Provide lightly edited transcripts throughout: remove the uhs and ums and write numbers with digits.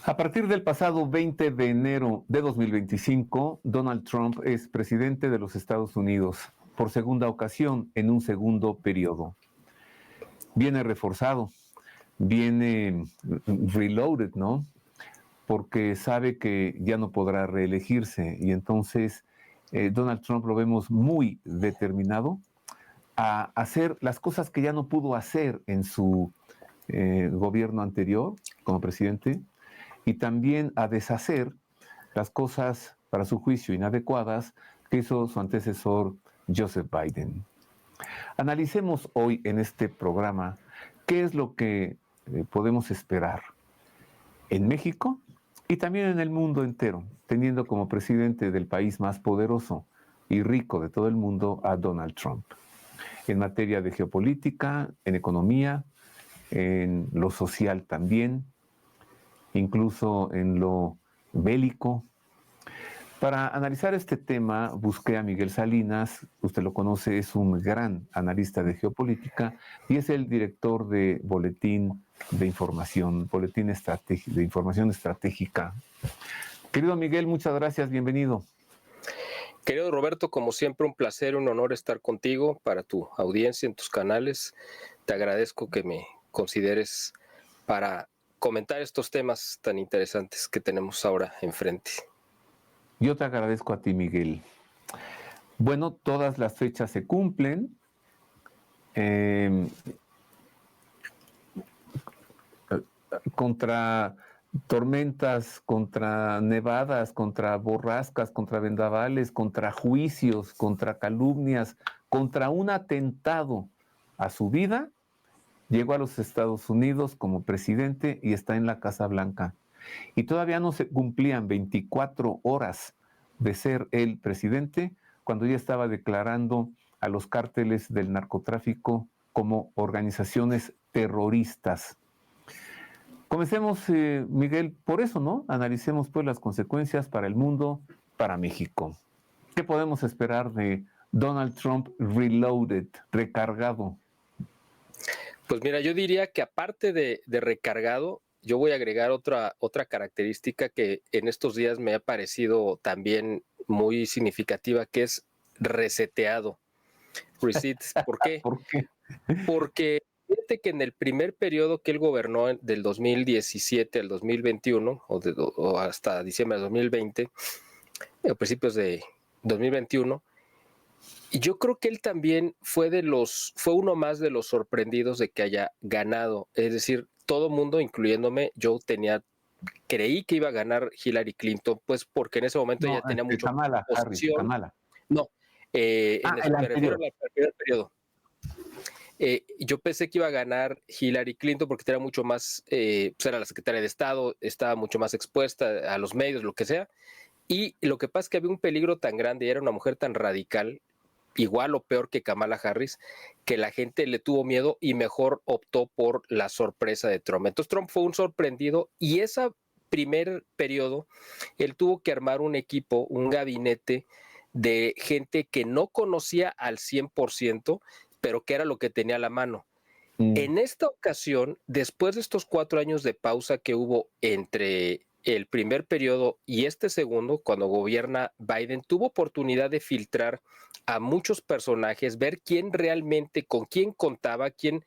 A partir del pasado 20 de enero de 2025, Donald Trump es presidente de los Estados Unidos por segunda ocasión en un segundo periodo. Viene reforzado, viene reloaded, ¿no? Porque sabe que ya no podrá reelegirse y entonces Donald Trump lo vemos muy determinado a hacer las cosas que ya no pudo hacer en su gobierno anterior como presidente y también a deshacer las cosas, para su juicio, inadecuadas que hizo su antecesor Joseph Biden. Analicemos hoy en este programa qué es lo que podemos esperar en México y también en el mundo entero, teniendo como presidente del país más poderoso y rico de todo el mundo a Donald Trump. En materia de geopolítica, en economía, en lo social también, incluso en lo bélico. Para analizar este tema busqué a Miguel Salinas, usted lo conoce, es un gran analista de geopolítica y es el director de Boletín de Información, de Información Estratégica. Querido Miguel, muchas gracias, bienvenido. Querido Roberto, como siempre, un placer, un honor estar contigo para tu audiencia en tus canales. Te agradezco que me consideres para comentar estos temas tan interesantes que tenemos ahora enfrente. Yo te agradezco a ti, Miguel. Bueno, todas las fechas se cumplen. Contra tormentas, contra nevadas, contra borrascas, contra vendavales, contra juicios, contra calumnias, contra un atentado a su vida, llegó a los Estados Unidos como presidente y está en la Casa Blanca. Y todavía no se cumplían 24 horas de ser el presidente cuando ya estaba declarando a los cárteles del narcotráfico como organizaciones terroristas. Comencemos, Miguel, por eso, ¿no? Analicemos pues las consecuencias para el mundo, para México. ¿Qué podemos esperar de Donald Trump reloaded, recargado? Pues mira, yo diría que aparte de recargado, yo voy a agregar otra característica que en estos días me ha parecido también muy significativa, que es reseteado. Reset, ¿por qué? ¿Por qué? Porque fíjate que en el primer periodo que él gobernó del 2017 al 2021, o hasta diciembre del 2020, a principios de 2021, yo creo que él también fue uno más de los sorprendidos de que haya ganado. Es decir, todo mundo, incluyéndome, yo creí que iba a ganar Hillary Clinton, pues porque en ese momento ella tenía mucho Kamala Harris, oposición. Kamala. No, me refiero al primer periodo. Yo pensé que iba a ganar Hillary Clinton porque era mucho más, pues era la secretaria de Estado, estaba mucho más expuesta a los medios, lo que sea. Y lo que pasa es que había un peligro tan grande y era una mujer tan radical, igual o peor que Kamala Harris, que la gente le tuvo miedo y mejor optó por la sorpresa de Trump. Entonces Trump fue un sorprendido y ese primer periodo él tuvo que armar un equipo, un gabinete de gente que no conocía al 100%, pero que era lo que tenía a la mano. En esta ocasión, después de estos 4 años de pausa que hubo entre el primer periodo y este segundo, cuando gobierna Biden, tuvo oportunidad de filtrar a muchos personajes, ver quién realmente, con quién contaba, quién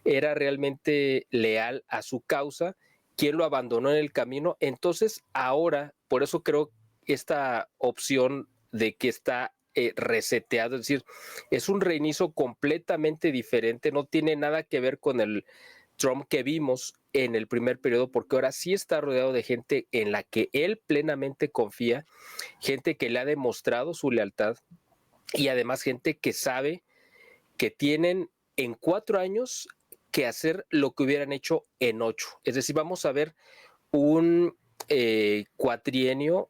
era realmente leal a su causa, quién lo abandonó en el camino. Entonces, ahora, por eso creo esta opción de que está reseteado, es decir, es un reinicio completamente diferente, no tiene nada que ver con el Trump que vimos en el primer periodo, porque ahora sí está rodeado de gente en la que él plenamente confía, gente que le ha demostrado su lealtad y además gente que sabe que tienen en 4 años que hacer lo que hubieran hecho en 8. Es decir, vamos a ver un cuatrienio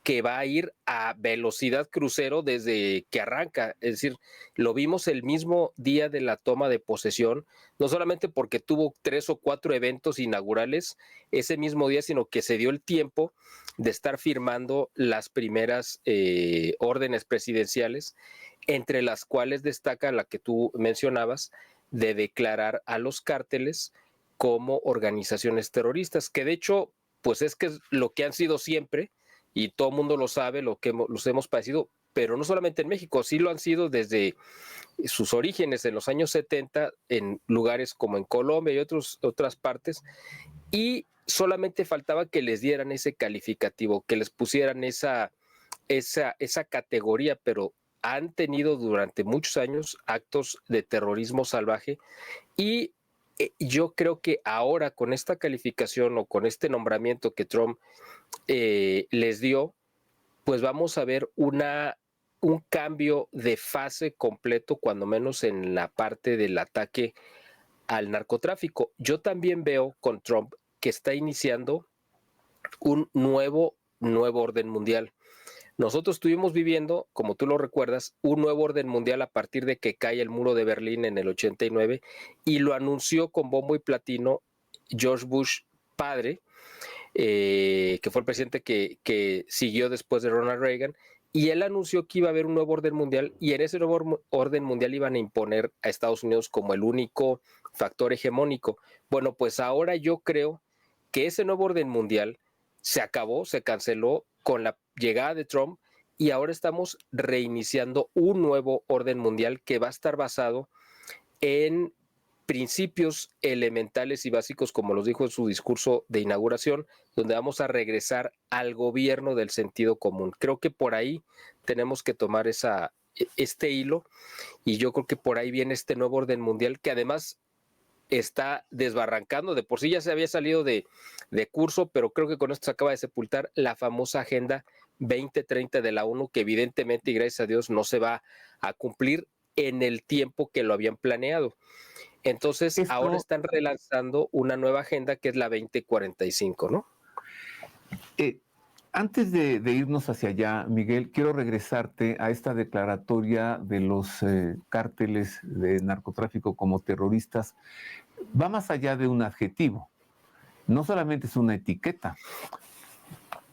que va a ir a velocidad crucero desde que arranca. Es decir, lo vimos el mismo día de la toma de posesión, no solamente porque tuvo 3 o 4 eventos inaugurales ese mismo día, sino que se dio el tiempo de estar firmando las primeras órdenes presidenciales, entre las cuales destaca la que tú mencionabas, de declarar a los cárteles como organizaciones terroristas, que de hecho, pues es que es lo que han sido siempre, y todo el mundo lo sabe, los hemos padecido, pero no solamente en México, sí lo han sido desde sus orígenes en los años 70 en lugares como en Colombia y otras partes, y solamente faltaba que les dieran ese calificativo, que les pusieran esa categoría, pero han tenido durante muchos años actos de terrorismo salvaje y yo creo que ahora con esta calificación o con este nombramiento que Trump les dio, pues vamos a ver un cambio de fase completo, cuando menos en la parte del ataque al narcotráfico. Yo también veo con Trump que está iniciando un nuevo orden mundial. Nosotros estuvimos viviendo, como tú lo recuerdas, un nuevo orden mundial a partir de que cae el muro de Berlín en el 89 y lo anunció con bombo y platino George Bush padre, que fue el presidente que siguió después de Ronald Reagan, y él anunció que iba a haber un nuevo orden mundial y en ese nuevo orden mundial iban a imponer a Estados Unidos como el único factor hegemónico. Bueno, pues ahora yo creo que ese nuevo orden mundial se acabó, se canceló con la llegada de Trump y ahora estamos reiniciando un nuevo orden mundial que va a estar basado en principios elementales y básicos, como los dijo en su discurso de inauguración, donde vamos a regresar al gobierno del sentido común. Creo que por ahí tenemos que tomar este hilo y yo creo que por ahí viene este nuevo orden mundial que además está desbarrancando. De por sí ya se había salido de curso, pero creo que con esto se acaba de sepultar la famosa Agenda 2030 de la ONU, que evidentemente y gracias a Dios no se va a cumplir en el tiempo que lo habían planeado. Entonces, ahora están relanzando una nueva agenda que es la 2045, ¿no? Antes de irnos hacia allá, Miguel, quiero regresarte a esta declaratoria de los cárteles de narcotráfico como terroristas. Va más allá de un adjetivo, no solamente es una etiqueta.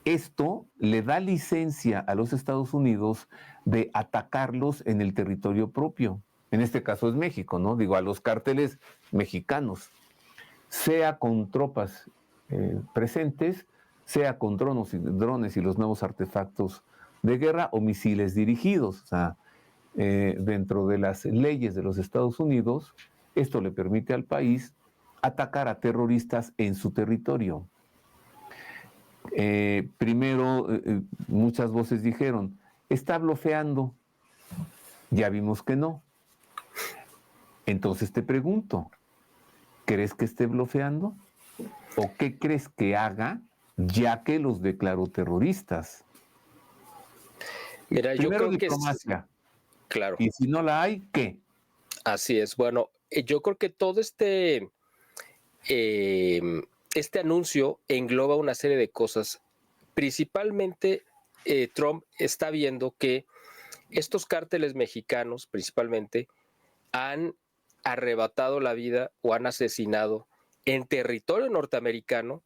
Esto le da licencia a los Estados Unidos de atacarlos en el territorio propio. En este caso es México, ¿no? Digo, a los cárteles mexicanos, sea con tropas presentes, sea con drones y los nuevos artefactos de guerra o misiles dirigidos. O sea, dentro de las leyes de los Estados Unidos, esto le permite al país atacar a terroristas en su territorio. Primero, muchas voces dijeron, está blofeando. Ya vimos que no. Entonces te pregunto, ¿crees que esté blofeando? ¿O qué crees que haga ya que los declaró terroristas? Mira, primero yo creo diplomacia. Que claro. Y si no la hay, ¿qué? Así es. Bueno, yo creo que todo este anuncio engloba una serie de cosas. Principalmente, Trump está viendo que estos cárteles mexicanos, principalmente, han arrebatado la vida o han asesinado en territorio norteamericano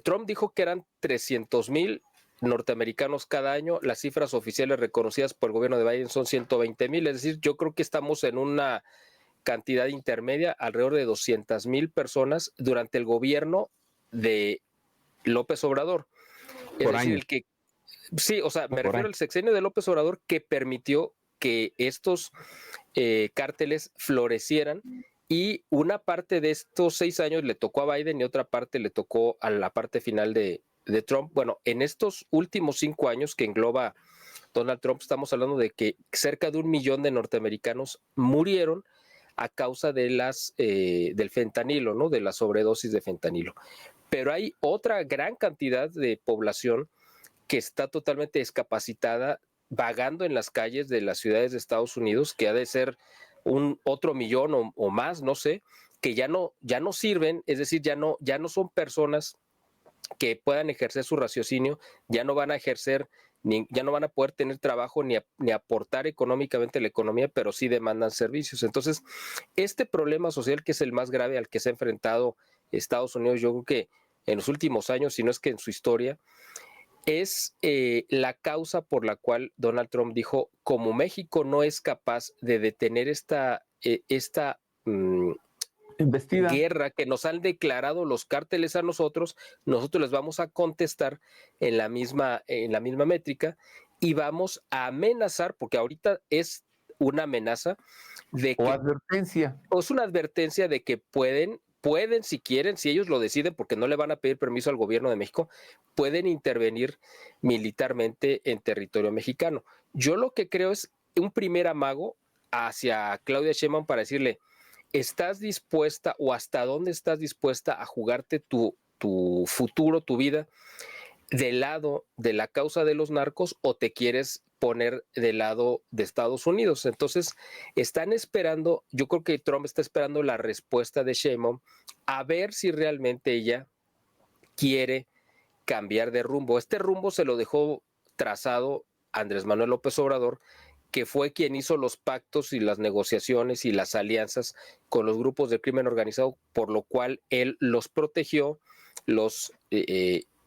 Trump dijo que eran 300,000 norteamericanos cada año. Las cifras oficiales reconocidas por el gobierno de Biden son 120,000. Es decir, yo creo que estamos en una cantidad intermedia, alrededor de 200,000 personas durante el gobierno de López Obrador. Es decir, el que sí, o sea, me refiero al sexenio de López Obrador que permitió que estos cárteles florecieran y una parte de estos 6 años le tocó a Biden y otra parte le tocó a la parte final de Trump. Bueno, en estos últimos 5 años que engloba Donald Trump, estamos hablando de que cerca de 1 millón de norteamericanos murieron a causa de del fentanilo, ¿no? De la sobredosis de fentanilo. Pero hay otra gran cantidad de población que está totalmente discapacitada, vagando en las calles de las ciudades de Estados Unidos, que ha de ser otro millón o más, no sé, que ya no sirven, es decir, ya no son personas que puedan ejercer su raciocinio, ya no van a ejercer, ya no van a poder tener trabajo ni aportar económicamente a la economía, pero sí demandan servicios. Entonces, este problema social, que es el más grave al que se ha enfrentado Estados Unidos, yo creo que en los últimos años, si no es que en su historia, es la causa por la cual Donald Trump dijo, como México no es capaz de detener esta esta Investida. guerra que nos han declarado los cárteles a nosotros les vamos a contestar en la misma métrica y vamos a amenazar, porque ahorita es una amenaza de que, o advertencia. O es una advertencia de que pueden, si quieren, si ellos lo deciden, porque no le van a pedir permiso al gobierno de México, pueden intervenir militarmente en territorio mexicano. Yo lo que creo es un primer amago hacia Claudia Sheinbaum para decirle, ¿estás dispuesta o hasta dónde estás dispuesta a jugarte tu futuro, tu vida, del lado de la causa de los narcos o te quieres poner del lado de Estados Unidos? Entonces, están esperando, yo creo que Trump está esperando la respuesta de Sheinbaum a ver si realmente ella quiere cambiar de rumbo. Este rumbo se lo dejó trazado Andrés Manuel López Obrador, que fue quien hizo los pactos y las negociaciones y las alianzas con los grupos del crimen organizado, por lo cual él los protegió, los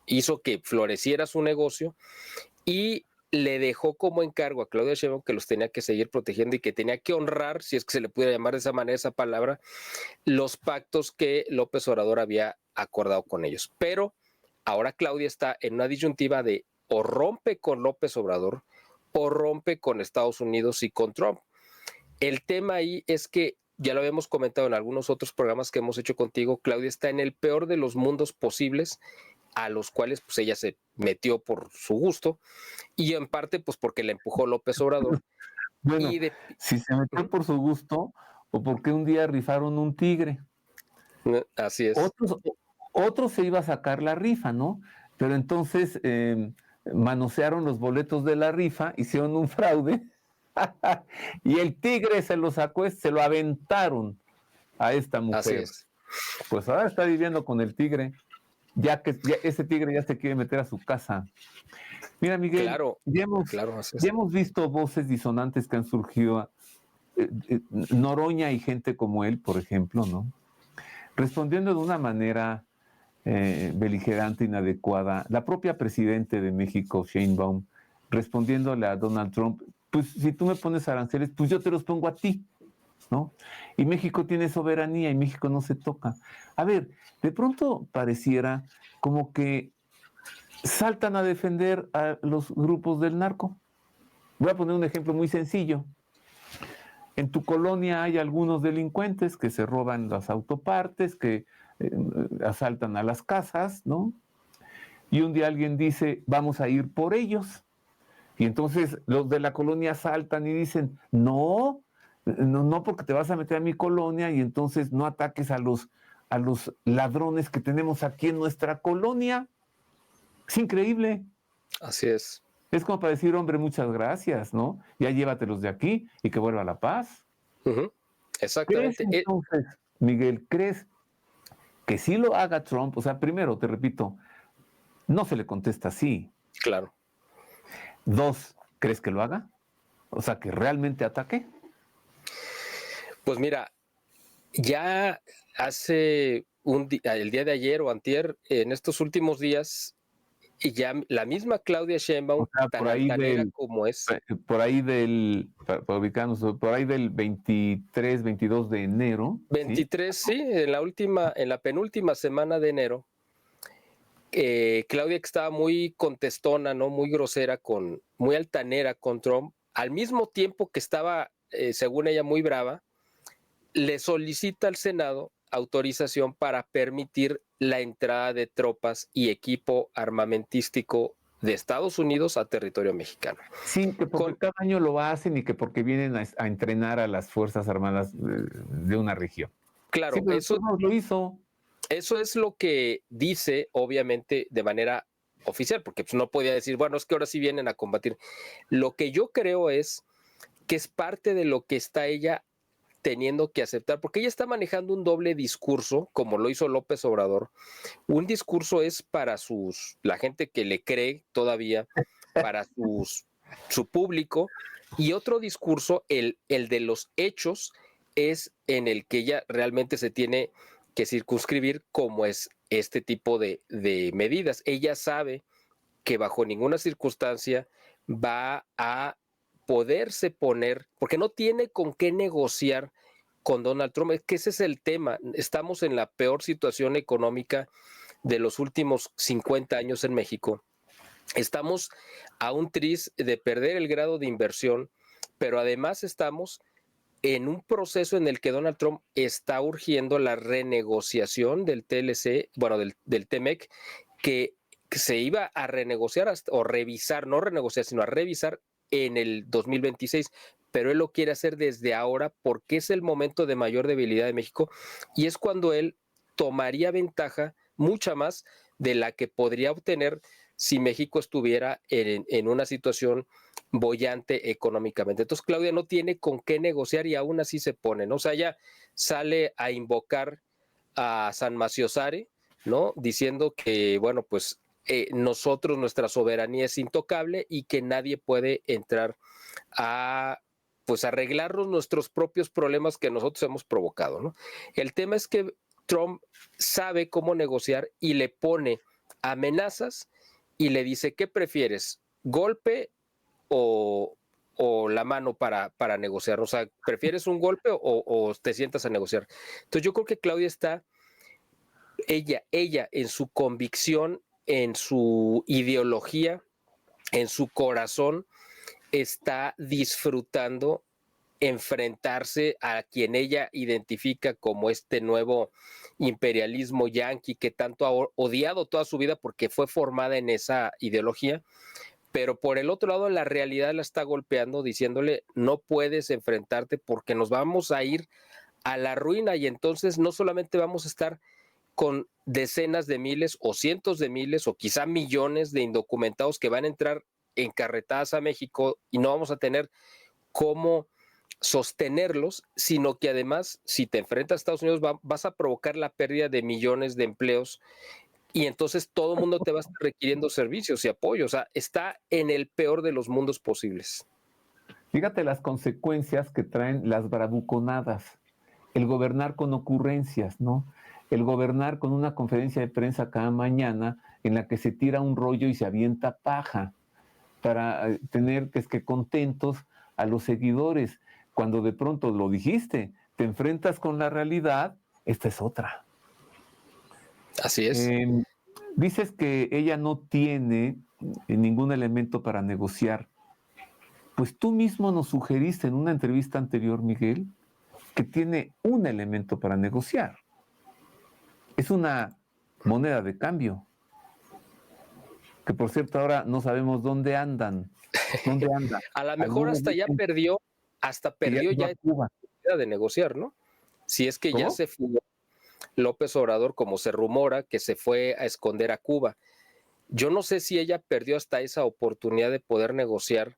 hizo que floreciera su negocio y le dejó como encargo a Claudia Sheinbaum que los tenía que seguir protegiendo y que tenía que honrar, si es que se le pudiera llamar de esa manera esa palabra, los pactos que López Obrador había acordado con ellos. Pero ahora Claudia está en una disyuntiva de o rompe con López Obrador o rompe con Estados Unidos y con Trump. El tema ahí es que, ya lo habíamos comentado en algunos otros programas que hemos hecho contigo, Claudia está en el peor de los mundos posibles, a los cuales pues ella se metió por su gusto y en parte pues porque la empujó López Obrador. Bueno, si se metió por su gusto o porque un día rifaron un tigre. Así es. Otros se iba a sacar la rifa, ¿no? Pero entonces manosearon los boletos de la rifa, hicieron un fraude y el tigre se lo sacó, se lo aventaron a esta mujer. Así es. Pues ahora está viviendo con el tigre, ya que ese tigre ya se quiere meter a su casa. Mira, Miguel, ya hemos visto voces disonantes que han surgido, Noroña y gente como él, por ejemplo, ¿no? Respondiendo de una manera beligerante, inadecuada. La propia presidente de México, Sheinbaum, respondiéndole a Donald Trump, pues si tú me pones aranceles, pues yo te los pongo a ti, ¿no? Y México tiene soberanía y México no se toca. A ver, de pronto pareciera como que saltan a defender a los grupos del narco. Voy a poner un ejemplo muy sencillo. En tu colonia hay algunos delincuentes que se roban las autopartes, que asaltan a las casas, ¿no? Y un día alguien dice, vamos a ir por ellos. Y entonces los de la colonia saltan y dicen, no, porque te vas a meter a mi colonia y entonces no ataques a los ladrones que tenemos aquí en nuestra colonia. Es increíble. Así es. Es como para decir, hombre, muchas gracias, ¿no? Ya llévatelos de aquí y que vuelva la paz. Exactamente. ¿Crees, entonces, Miguel, crees que sí lo haga Trump? O sea, primero, te repito, no se le contesta así. Claro. 2, ¿crees que lo haga? O sea, que realmente ataque. Pues mira, ya hace el día de ayer o antier, en estos últimos días, y ya la misma Claudia Sheinbaum, o sea, tan altanera como es. Por ahí para ubicarnos, por ahí del 23, 22 de enero. 23, ¿sí? En la penúltima semana de enero, Claudia, que estaba muy contestona, ¿no? Muy grosera, muy altanera con Trump, al mismo tiempo que estaba, según ella, muy brava, le solicita al Senado autorización para permitir la entrada de tropas y equipo armamentístico de Estados Unidos a territorio mexicano. Sí, que porque cada año lo hacen y que porque vienen a entrenar a las Fuerzas Armadas de una región. Claro, sí, pero eso lo hizo. Eso es lo que dice, obviamente, de manera oficial, porque pues, no podía decir, bueno, es que ahora sí vienen a combatir. Lo que yo creo es que es parte de lo que está ella teniendo que aceptar, porque ella está manejando un doble discurso, como lo hizo López Obrador. Un discurso es para la gente que le cree todavía, para su público, y otro discurso, el de los hechos, es en el que ella realmente se tiene que circunscribir como es este tipo de medidas. Ella sabe que bajo ninguna circunstancia va a poderse poner, porque no tiene con qué negociar con Donald Trump. Es que ese es el tema. Estamos en la peor situación económica de los últimos 50 años en México. Estamos a un tris de perder el grado de inversión, pero además estamos en un proceso en el que Donald Trump está urgiendo la renegociación del TLC, bueno, del TEMEC, que se iba a renegociar o revisar, no renegociar, sino a revisar en el 2026, pero él lo quiere hacer desde ahora porque es el momento de mayor debilidad de México y es cuando él tomaría ventaja mucha más de la que podría obtener si México estuviera en una situación boyante económicamente. Entonces Claudia no tiene con qué negociar y aún así se pone, ¿no? O sea, ella sale a invocar a San Maciosare, ¿no? Diciendo que, bueno, pues nosotros, nuestra soberanía es intocable y que nadie puede entrar a pues arreglarnos nuestros propios problemas que nosotros hemos provocado, ¿no? El tema es que Trump sabe cómo negociar y le pone amenazas y le dice, ¿qué prefieres? ¿Golpe o la mano para negociar? O sea, ¿prefieres un golpe o te sientas a negociar? Entonces yo creo que Claudia está, ella en su convicción, en su ideología, en su corazón, está disfrutando enfrentarse a quien ella identifica como este nuevo imperialismo yanqui que tanto ha odiado toda su vida porque fue formada en esa ideología, pero por el otro lado la realidad la está golpeando diciéndole no puedes enfrentarte porque nos vamos a ir a la ruina y entonces no solamente vamos a estar con decenas de miles o cientos de miles o quizá millones de indocumentados que van a entrar encarretadas a México y no vamos a tener cómo sostenerlos, sino que además, si te enfrentas a Estados Unidos, vas a provocar la pérdida de millones de empleos y entonces todo el mundo te va a estar requiriendo servicios y apoyo. O sea, está en el peor de los mundos posibles. Fíjate las consecuencias que traen las bravuconadas, el gobernar con ocurrencias, ¿no? El gobernar con una conferencia de prensa cada mañana en la que se tira un rollo y se avienta paja para tener que contentos a los seguidores. Cuando de pronto lo dijiste, te enfrentas con la realidad, esta es otra. Así es. Dices que ella no tiene ningún elemento para negociar. Pues tú mismo nos sugeriste en una entrevista anterior, Miguel, que tiene un elemento para negociar. Es una moneda de cambio. Que por cierto ahora no sabemos dónde andan. ¿Dónde anda? A lo mejor hasta ya perdió ya Cuba de negociar, ¿no? Si es que ¿Cómo? ya se fugó López Obrador, como se rumora, que se fue a esconder a Cuba. Yo no sé si ella perdió hasta esa oportunidad de poder negociar,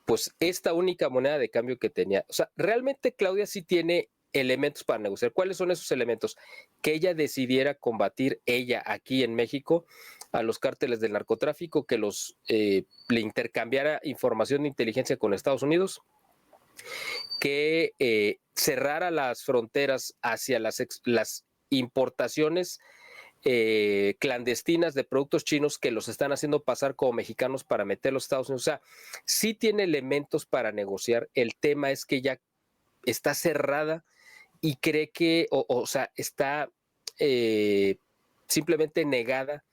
pues esta única moneda de cambio que tenía. O sea, realmente Claudia sí tiene elementos para negociar. ¿Cuáles son esos elementos? Que ella decidiera combatir, ella aquí en México, a los cárteles del narcotráfico, que le intercambiara información de inteligencia con Estados Unidos, que cerrara las fronteras hacia las importaciones clandestinas de productos chinos que los están haciendo pasar como mexicanos para meter a los Estados Unidos. O sea, sí tiene elementos para negociar. El tema es que ya está cerrada y cree que, o sea, está simplemente negada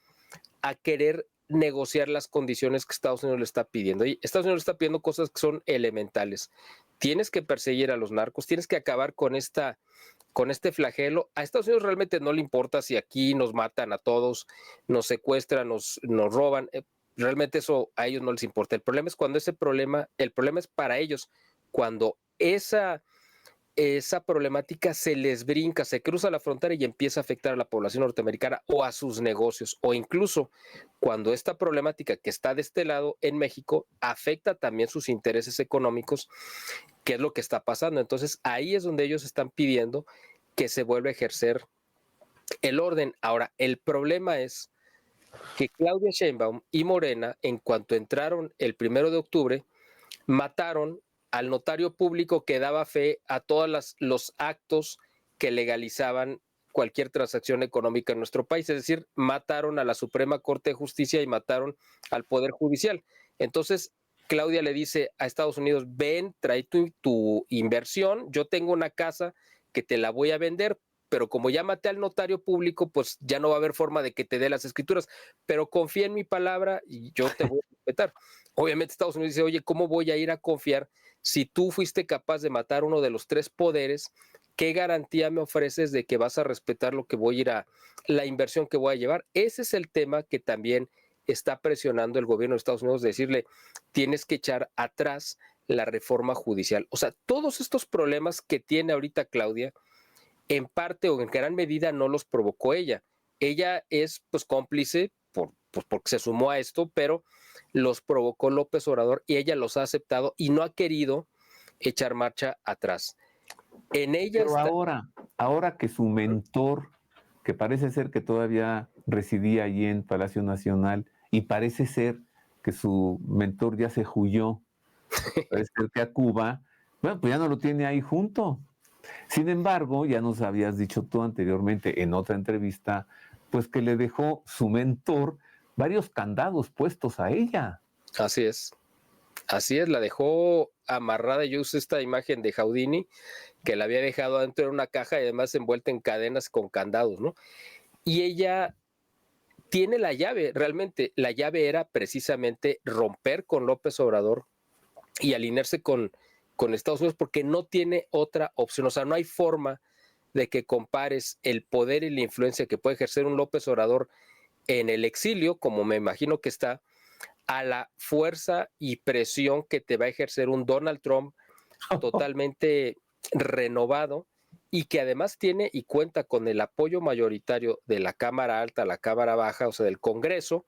a querer negociar las condiciones que Estados Unidos le está pidiendo. Y Estados Unidos le está pidiendo cosas que son elementales. Tienes que perseguir a los narcos, tienes que acabar con este flagelo. A Estados Unidos realmente no le importa si aquí nos matan a todos, nos secuestran, nos roban. Realmente eso a ellos no les importa. El problema es cuando el problema es para ellos, cuando esa problemática se les brinca, se cruza la frontera y empieza a afectar a la población norteamericana o a sus negocios, o incluso cuando esta problemática que está de este lado en México afecta también sus intereses económicos, que es lo que está pasando. Entonces ahí es donde ellos están pidiendo que se vuelva a ejercer el orden. Ahora, el problema es que Claudia Sheinbaum y Morena, en cuanto entraron el 1 de octubre, mataron al notario público que daba fe a todos los actos que legalizaban cualquier transacción económica en nuestro país. Es decir, mataron a la Suprema Corte de Justicia y mataron al Poder Judicial. Entonces, Claudia le dice a Estados Unidos, ven, trae tu inversión, yo tengo una casa que te la voy a vender, pero como ya maté al notario público, pues ya no va a haber forma de que te dé las escrituras, pero confía en mi palabra y yo te voy a respetar. Obviamente Estados Unidos dice, oye, ¿cómo voy a ir a confiar si tú fuiste capaz de matar uno de los 3 poderes? ¿Qué garantía me ofreces de que vas a respetar lo que voy a ir a, la inversión que voy a llevar? Ese es el tema que también está presionando el gobierno de Estados Unidos, decirle, tienes que echar atrás la reforma judicial. O sea, todos estos problemas que tiene ahorita Claudia, en parte o en gran medida no los provocó ella. Ella es pues cómplice porque se sumó a esto, pero los provocó López Obrador y ella los ha aceptado y no ha querido echar marcha atrás. En ella Pero está... ahora que su mentor, que parece ser que todavía residía allí en Palacio Nacional, y parece ser que su mentor ya se huyó, parece ser que a Cuba, bueno, pues ya no lo tiene ahí junto. Sin embargo, ya nos habías dicho tú anteriormente en otra entrevista, pues que le dejó su mentor varios candados puestos a ella. Así es, la dejó amarrada. Yo usé esta imagen de Houdini, que la había dejado adentro de una caja y además envuelta en cadenas con candados, ¿no? Y ella tiene la llave, realmente la llave era precisamente romper con López Obrador y alinearse con Estados Unidos porque no tiene otra opción, o sea, no hay forma de que compares el poder y la influencia que puede ejercer un López Obrador en el exilio, como me imagino que está, a la fuerza y presión que te va a ejercer un Donald Trump totalmente renovado y que además tiene y cuenta con el apoyo mayoritario de la Cámara Alta, la Cámara Baja, o sea, del Congreso,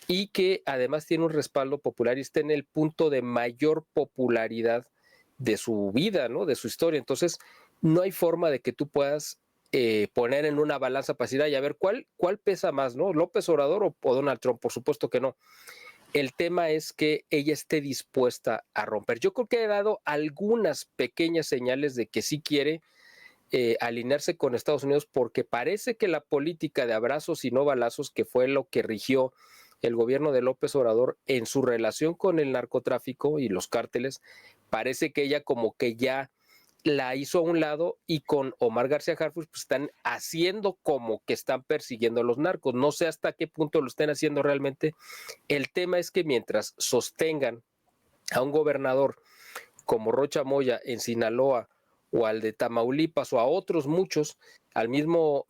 y que además tiene un respaldo popular y está en el punto de mayor popularidad de su vida, ¿no? De su historia. Entonces, no hay forma de que tú puedas poner en una balanza para decir, ay, a ver, ¿cuál pesa más, ¿no? ¿López Obrador o Donald Trump? Por supuesto que no. El tema es que ella esté dispuesta a romper. Yo creo que ha dado algunas pequeñas señales de que sí quiere alinearse con Estados Unidos porque parece que la política de abrazos y no balazos, que fue lo que rigió el gobierno de López Obrador en su relación con el narcotráfico y los cárteles, parece que ella como que ya la hizo a un lado y con Omar García Harfuch pues están haciendo como que están persiguiendo a los narcos. No sé hasta qué punto lo estén haciendo realmente. El tema es que mientras sostengan a un gobernador como Rocha Moya en Sinaloa o al de Tamaulipas o a otros muchos, al mismo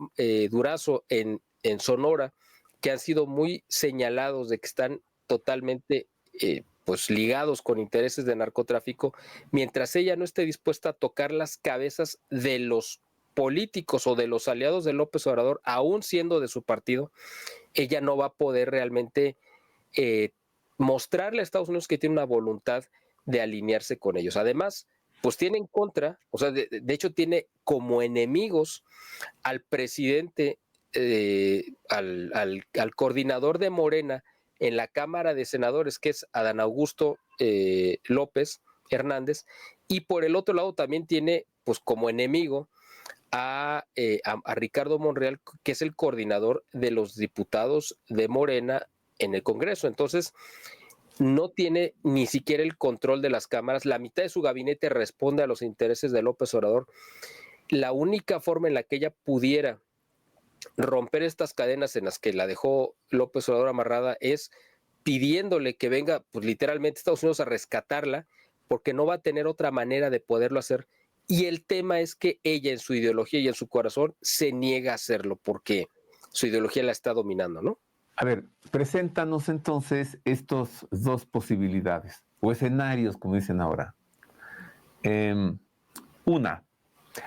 Durazo en Sonora, que han sido muy señalados de que están totalmente pues ligados con intereses de narcotráfico, mientras ella no esté dispuesta a tocar las cabezas de los políticos o de los aliados de López Obrador, aún siendo de su partido, ella no va a poder realmente mostrarle a Estados Unidos que tiene una voluntad de alinearse con ellos. Además, pues tiene en contra, o sea, de hecho tiene como enemigos al presidente, al coordinador de Morena en la Cámara de Senadores, que es Adán Augusto López Hernández, y por el otro lado también tiene pues como enemigo a Ricardo Monreal, que es el coordinador de los diputados de Morena en el Congreso. Entonces, no tiene ni siquiera el control de las cámaras. La mitad de su gabinete responde a los intereses de López Obrador. La única forma en la que ella pudiera romper estas cadenas en las que la dejó López Obrador amarrada es pidiéndole que venga, pues literalmente Estados Unidos a rescatarla, porque no va a tener otra manera de poderlo hacer. Y el tema es que ella en su ideología y en su corazón se niega a hacerlo porque su ideología la está dominando, ¿no? A ver, preséntanos entonces estas dos posibilidades o escenarios, como dicen ahora. Una,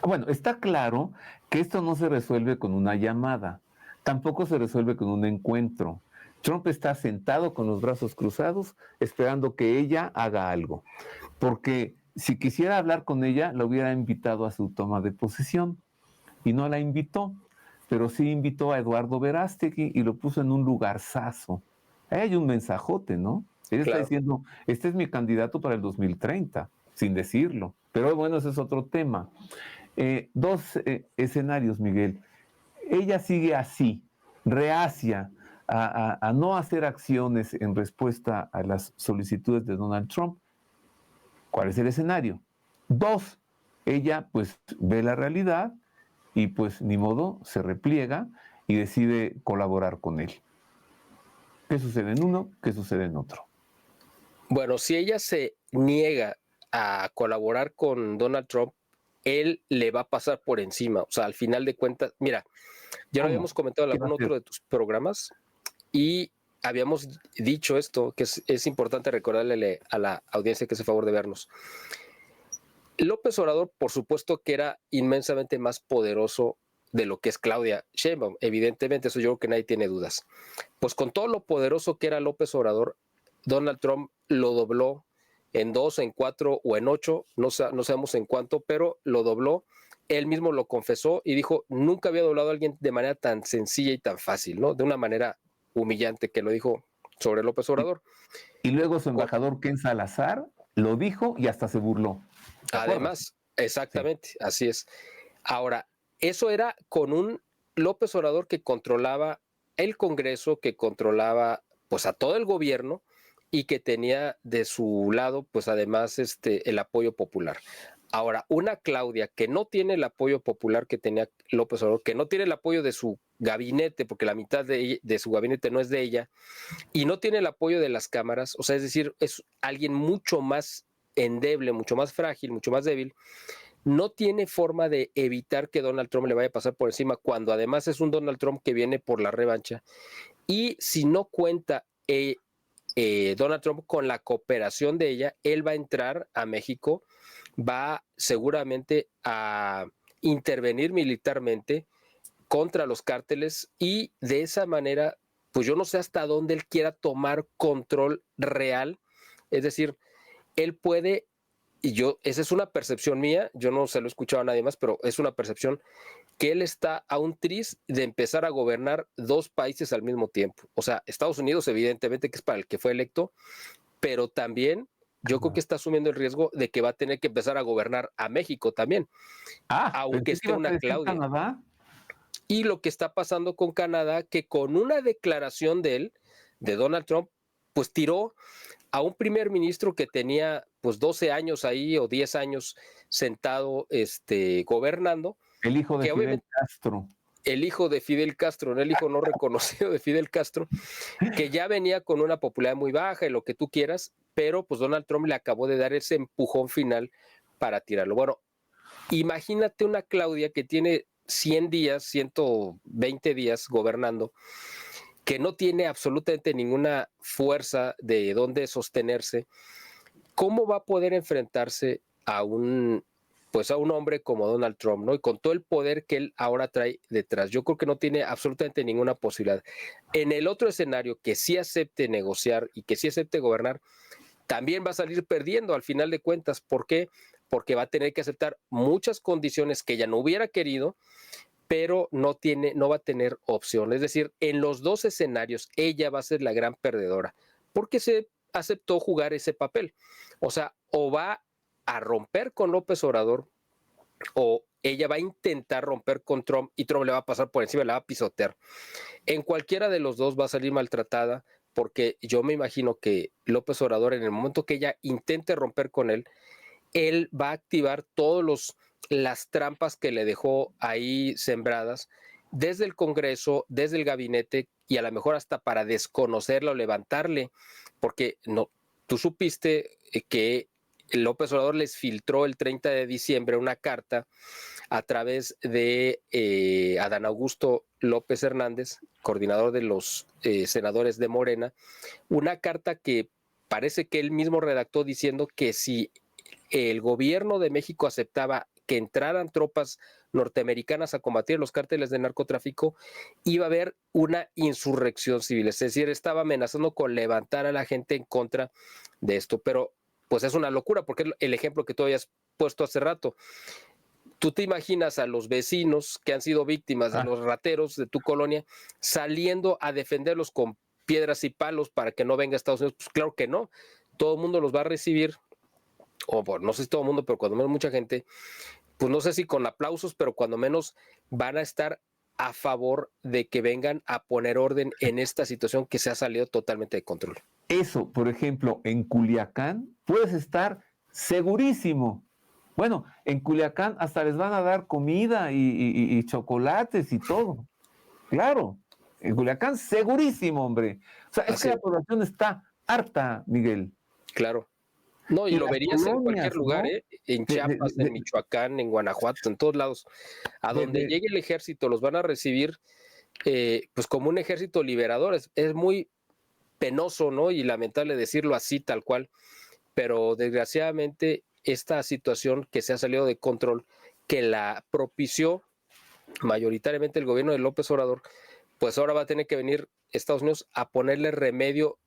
bueno, está claro que esto no se resuelve con una llamada, tampoco se resuelve con un encuentro. Trump está sentado con los brazos cruzados esperando que ella haga algo, porque si quisiera hablar con ella, la hubiera invitado a su toma de posesión y no la invitó, pero sí invitó a Eduardo Verástegui y lo puso en un lugarzazo. Ahí hay un mensajote, ¿no? Él está diciendo, este es mi candidato para el 2030, sin decirlo. Pero bueno, ese es otro tema. Dos escenarios, Miguel. Ella sigue así, reacia a no hacer acciones en respuesta a las solicitudes de Donald Trump. ¿Cuál es el escenario? 2, ella pues ve la realidad y pues ni modo, se repliega y decide colaborar con él. ¿Qué sucede en uno? ¿Qué sucede en otro? Bueno, si ella se niega a colaborar con Donald Trump, él le va a pasar por encima. O sea, al final de cuentas, mira, ya lo habíamos comentado en algún otro de tus programas y habíamos dicho esto, que es importante recordarle a la audiencia que hace favor de vernos. López Obrador, por supuesto que era inmensamente más poderoso de lo que es Claudia Sheinbaum, evidentemente, eso yo creo que nadie tiene dudas. Pues con todo lo poderoso que era López Obrador, Donald Trump lo dobló en 2, en 4 o en 8, no sabemos en cuánto, pero lo dobló. Él mismo lo confesó y dijo, nunca había doblado a alguien de manera tan sencilla y tan fácil, ¿no? De una manera humillante, que lo dijo sobre López Obrador. Y luego su embajador Ken Salazar lo dijo y hasta se burló. Además, exactamente, sí. Así es. Ahora, eso era con un López Obrador que controlaba el Congreso, que controlaba pues a todo el gobierno y que tenía de su lado pues además el apoyo popular. Ahora, una Claudia que no tiene el apoyo popular que tenía López Obrador, que no tiene el apoyo de su gabinete, porque la mitad de su gabinete no es de ella, y no tiene el apoyo de las cámaras, o sea, es decir, es alguien mucho más endeble, mucho más frágil, mucho más débil, no tiene forma de evitar que Donald Trump le vaya a pasar por encima, cuando además es un Donald Trump que viene por la revancha. Y si no cuenta Donald Trump con la cooperación de ella, él va a entrar a México, va seguramente a intervenir militarmente contra los cárteles y de esa manera, pues yo no sé hasta dónde él quiera tomar control real. Es decir, él puede, y esa es una percepción mía, yo no se lo he escuchado a nadie más, pero es una percepción que él está a un tris de empezar a gobernar 2 países al mismo tiempo. O sea, Estados Unidos, evidentemente, que es para el que fue electo, pero también yo creo que está asumiendo el riesgo de que va a tener que empezar a gobernar a México también. Aunque esté una Claudia. Canadá. Y lo que está pasando con Canadá, que con una declaración de él, de Donald Trump, pues tiró a un primer ministro que tenía pues 12 años ahí o 10 años sentado gobernando. El hijo de Fidel Castro. El hijo de Fidel Castro, el hijo no reconocido de Fidel Castro, que ya venía con una popularidad muy baja y lo que tú quieras, pero pues Donald Trump le acabó de dar ese empujón final para tirarlo. Bueno, imagínate una Claudia que tiene 100 días, 120 días gobernando, que no tiene absolutamente ninguna fuerza de dónde sostenerse. ¿Cómo va a poder enfrentarse a un hombre como Donald Trump, ¿no? Y con todo el poder que él ahora trae detrás. Yo creo que no tiene absolutamente ninguna posibilidad. En el otro escenario, que sí acepte negociar y que sí acepte gobernar, también va a salir perdiendo al final de cuentas. ¿Por qué? Porque va a tener que aceptar muchas condiciones que ella no hubiera querido, pero no va a tener opción. Es decir, en los 2 escenarios, ella va a ser la gran perdedora, porque se aceptó jugar ese papel. O sea, o va a romper con López Obrador, o ella va a intentar romper con Trump y Trump le va a pasar por encima, la va a pisotear. En cualquiera de los dos va a salir maltratada, porque yo me imagino que López Obrador, en el momento que ella intente romper con él va a activar las trampas que le dejó ahí sembradas desde el Congreso, desde el gabinete y a lo mejor hasta para desconocerla o levantarle, porque no, tú supiste que López Obrador les filtró el 30 de diciembre una carta a través de Adán Augusto López Hernández, coordinador de los senadores de Morena, una carta que parece que él mismo redactó diciendo que si el gobierno de México aceptaba que entraran tropas norteamericanas a combatir los cárteles de narcotráfico, iba a haber una insurrección civil, es decir, estaba amenazando con levantar a la gente en contra de esto, pero pues es una locura, porque el ejemplo que tú habías puesto hace rato, tú te imaginas a los vecinos que han sido víctimas de los rateros de tu colonia saliendo a defenderlos con piedras y palos para que no venga a Estados Unidos, pues claro que no, todo el mundo los va a recibir, o bueno, no sé si todo el mundo, pero cuando menos mucha gente, pues no sé si con aplausos, pero cuando menos van a estar a favor de que vengan a poner orden en esta situación que se ha salido totalmente de control. Eso, por ejemplo, en Culiacán puedes estar segurísimo. Bueno, en Culiacán hasta les van a dar comida y chocolates y todo. Claro, en Culiacán segurísimo, hombre. O sea, es que la población está harta, Miguel. Claro. No, y lo verías en cualquier lugar, ¿no? En Chiapas, en Michoacán, en Guanajuato, en todos lados. A donde llegue el ejército los van a recibir pues como un ejército liberador. Es muy penoso, ¿no? Y lamentable decirlo así, tal cual. Pero desgraciadamente esta situación que se ha salido de control, que la propició mayoritariamente el gobierno de López Obrador, pues ahora va a tener que venir Estados Unidos a ponerle remedio.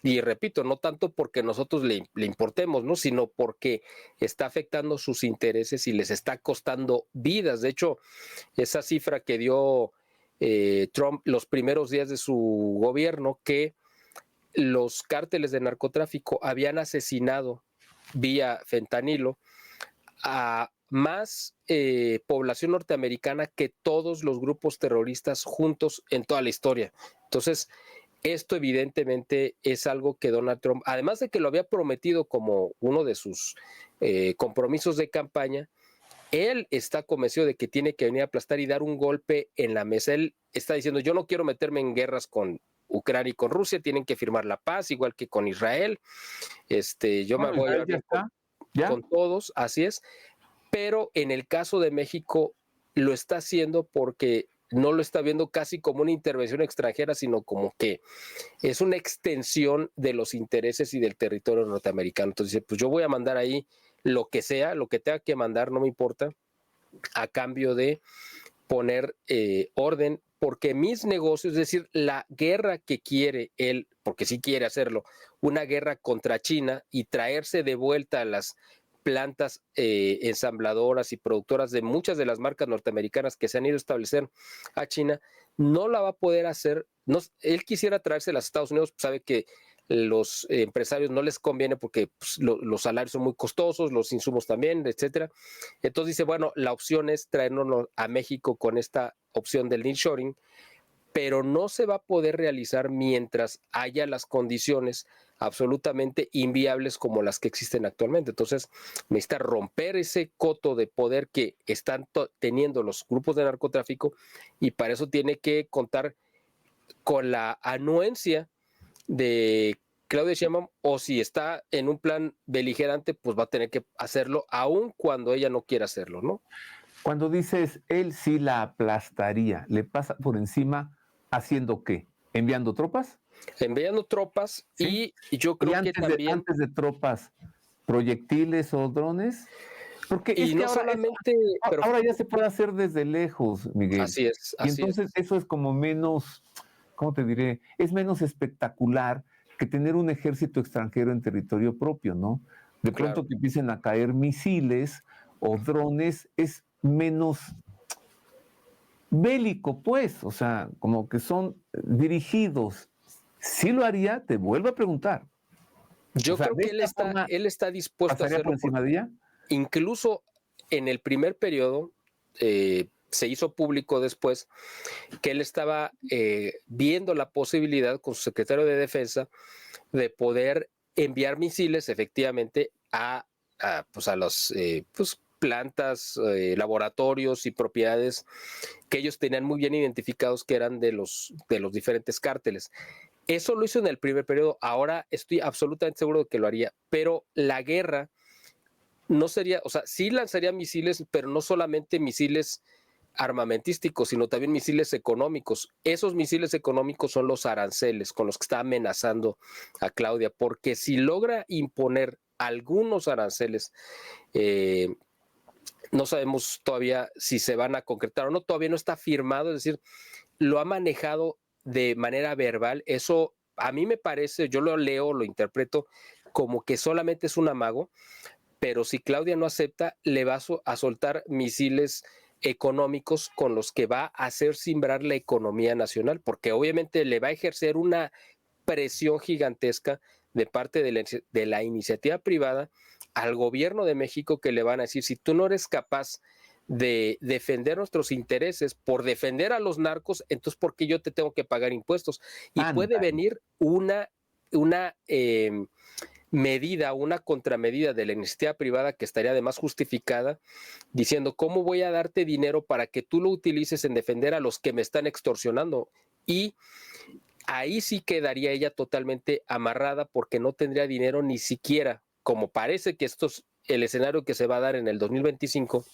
Y repito, no tanto porque nosotros le importemos, ¿no? Sino porque está afectando sus intereses y les está costando vidas. De hecho, esa cifra que dio Trump los primeros días de su gobierno, que los cárteles de narcotráfico habían asesinado vía fentanilo a más población norteamericana que todos los grupos terroristas juntos en toda la historia. Entonces, esto evidentemente es algo que Donald Trump, además de que lo había prometido como uno de sus compromisos de campaña, él está convencido de que tiene que venir a aplastar y dar un golpe en la mesa. Él está diciendo, yo no quiero meterme en guerras con Ucrania y con Rusia, tienen que firmar la paz, igual que con Israel. Yo me voy a ir con todos, así es. Pero en el caso de México lo está haciendo porque no lo está viendo casi como una intervención extranjera, sino como que es una extensión de los intereses y del territorio norteamericano. Entonces dice, pues yo voy a mandar ahí lo que sea, lo que tenga que mandar, no me importa, a cambio de poner orden, porque mis negocios, es decir, la guerra que quiere él, porque sí quiere hacerlo, una guerra contra China y traerse de vuelta a las plantas ensambladoras y productoras de muchas de las marcas norteamericanas que se han ido a establecer a China, no la va a poder hacer. No, él quisiera traérselas a Estados Unidos, sabe que los empresarios no les conviene porque pues, los salarios son muy costosos, los insumos también, etcétera. Entonces dice, bueno, la opción es traernos a México con esta opción del nearshoring, pero no se va a poder realizar mientras haya las condiciones absolutamente inviables como las que existen actualmente. Entonces, necesita romper ese coto de poder que están teniendo los grupos de narcotráfico y para eso tiene que contar con la anuencia de Claudia Sheinbaum, o si está en un plan beligerante, pues va a tener que hacerlo, aun cuando ella no quiera hacerlo, ¿no? Cuando dices, él sí la aplastaría, ¿le pasa por encima haciendo qué? ¿Enviando tropas? Enviando tropas, ¿sí? y yo creo que también... antes de tropas, ¿proyectiles o drones? Porque y es que no ahora, solamente, ahora ya se puede hacer desde lejos, Miguel. Así es. Y entonces eso es como menos, ¿cómo te diré? Es menos espectacular que tener un ejército extranjero en territorio propio, ¿no? De pronto que empiecen a caer misiles o drones, es menos bélico, pues, o sea, como que son dirigidos. Si lo haría, te vuelvo a preguntar. Yo creo que él está dispuesto a hacerlo. ¿Por encima de ella? Incluso en el primer periodo, se hizo público después que él estaba viendo la posibilidad con su secretario de Defensa de poder enviar misiles efectivamente a los plantas, laboratorios y propiedades que ellos tenían muy bien identificados que eran de los diferentes cárteles. Eso lo hizo en el primer periodo. Ahora estoy absolutamente seguro de que lo haría, pero la guerra no sería, o sea, sí lanzaría misiles, pero no solamente misiles armamentísticos, sino también misiles económicos. Esos misiles económicos son los aranceles con los que está amenazando a Claudia, porque si logra imponer algunos aranceles, no sabemos todavía si se van a concretar o no, todavía no está firmado, es decir, lo ha manejado de manera verbal. Eso a mí me parece, yo lo leo, lo interpreto como que solamente es un amago, pero si Claudia no acepta, le va a soltar misiles económicos con los que va a hacer cimbrar la economía nacional, porque obviamente le va a ejercer una presión gigantesca de parte de la iniciativa privada al gobierno de México, que le van a decir, si tú no eres capaz de defender nuestros intereses por defender a los narcos, entonces ¿por qué yo te tengo que pagar impuestos? Y puede venir una medida, una contramedida de la iniciativa privada que estaría además justificada, diciendo, ¿cómo voy a darte dinero para que tú lo utilices en defender a los que me están extorsionando? Y ahí sí quedaría ella totalmente amarrada porque no tendría dinero ni siquiera, como parece que esto es el escenario que se va a dar en el 2025,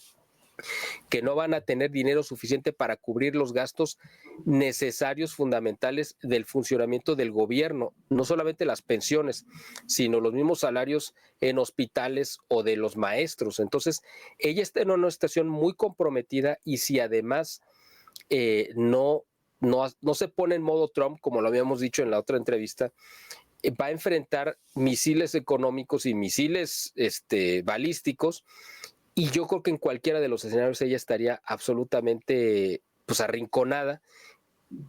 que no van a tener dinero suficiente para cubrir los gastos necesarios, fundamentales del funcionamiento del gobierno, no solamente las pensiones, sino los mismos salarios en hospitales o de los maestros. Entonces, ella está en una situación muy comprometida y si además no se pone en modo Trump, como lo habíamos dicho en la otra entrevista, va a enfrentar misiles económicos y misiles balísticos, y yo creo que en cualquiera de los escenarios ella estaría absolutamente pues arrinconada,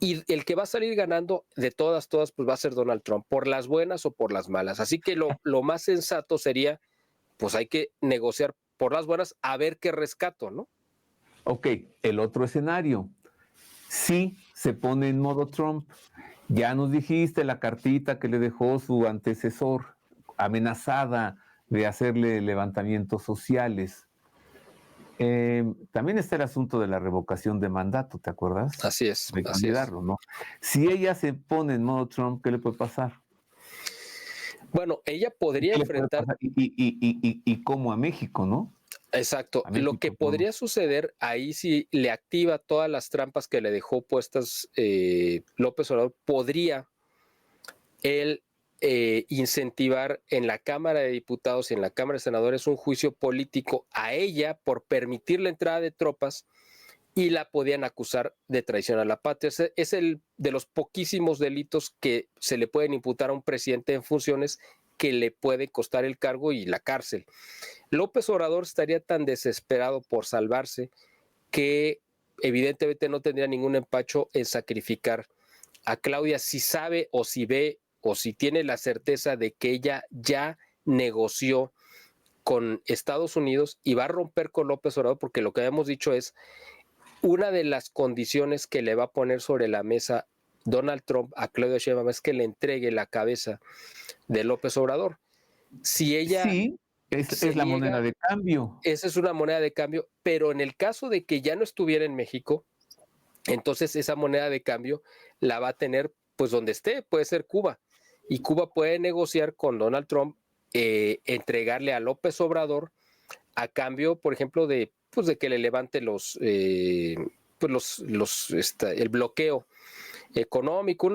y el que va a salir ganando de todas, pues va a ser Donald Trump, por las buenas o por las malas. Así que lo más sensato sería, pues hay que negociar por las buenas a ver qué rescato, ¿no? Ok, el otro escenario. Si se pone en modo Trump, ya nos dijiste la cartita que le dejó su antecesor, amenazada de hacerle levantamientos sociales. También está el asunto de la revocación de mandato, ¿te acuerdas? Así es. De candidato, ¿no? Si ella se pone en modo Trump, ¿qué le puede pasar? Bueno, ella podría enfrentar... Y cómo a México, ¿no? Exacto. México, lo que podría suceder ahí, si le activa todas las trampas que le dejó puestas López Obrador, podría él incentivar en la Cámara de Diputados y en la Cámara de Senadores un juicio político a ella por permitir la entrada de tropas, y la podían acusar de traición a la patria. Es el de los poquísimos delitos que se le pueden imputar a un presidente en funciones que le puede costar el cargo y la cárcel. López Obrador estaría tan desesperado por salvarse que evidentemente no tendría ningún empacho en sacrificar a Claudia si sabe o si ve o si tiene la certeza de que ella ya negoció con Estados Unidos y va a romper con López Obrador, porque lo que habíamos dicho es una de las condiciones que le va a poner sobre la mesa Donald Trump a Claudia Sheinbaum es que le entregue la cabeza de López Obrador. Si ella... Sí, es la moneda de cambio. Esa es una moneda de cambio, pero en el caso de que ya no estuviera en México, entonces esa moneda de cambio la va a tener pues donde esté, puede ser Cuba, y Cuba puede negociar con Donald Trump, entregarle a López Obrador a cambio, por ejemplo, de que le levante el bloqueo económico.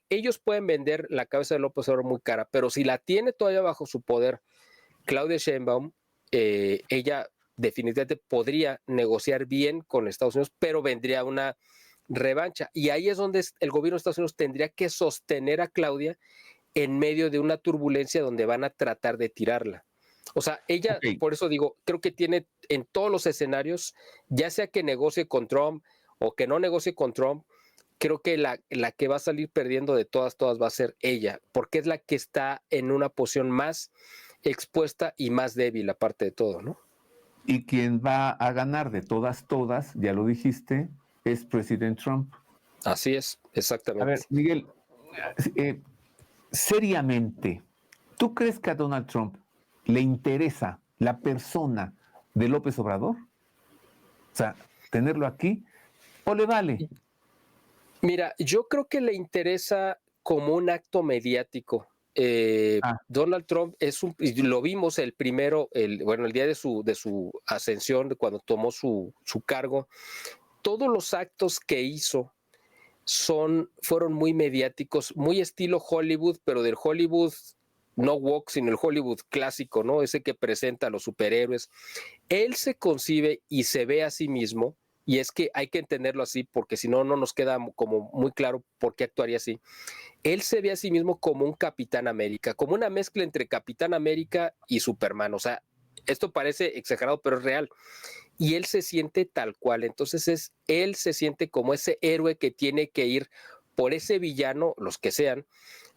Ellos pueden vender la cabeza de López Obrador muy cara, pero si la tiene todavía bajo su poder Claudia Sheinbaum, ella definitivamente podría negociar bien con Estados Unidos, pero vendría una revancha. Y ahí es donde el gobierno de Estados Unidos tendría que sostener a Claudia en medio de una turbulencia donde van a tratar de tirarla. O sea, ella, por eso digo, creo que tiene en todos los escenarios, ya sea que negocie con Trump o que no negocie con Trump, creo que la que va a salir perdiendo de todas va a ser ella, porque es la que está en una posición más expuesta y más débil, aparte de todo, ¿no? Y quien va a ganar de todas, ya lo dijiste, es presidente Trump. Así es, exactamente. A ver, Miguel, seriamente, ¿tú crees que a Donald Trump le interesa la persona de López Obrador? O sea, tenerlo aquí, ¿o le vale? Mira, yo creo que le interesa como un acto mediático. Donald Trump lo vimos el día de su ascensión, cuando tomó su cargo, todos los actos que hizo fueron muy mediáticos, muy estilo Hollywood, pero del Hollywood no woke, sino el Hollywood clásico, ¿no? Ese que presenta a los superhéroes. Él se concibe y se ve a sí mismo, y es que hay que entenderlo así, porque si no, no nos queda como muy claro por qué actuaría así. Él se ve a sí mismo como un Capitán América, como una mezcla entre Capitán América y Superman. O sea, esto parece exagerado, pero es real. Y él se siente tal cual. Entonces él se siente como ese héroe que tiene que ir por ese villano, los que sean,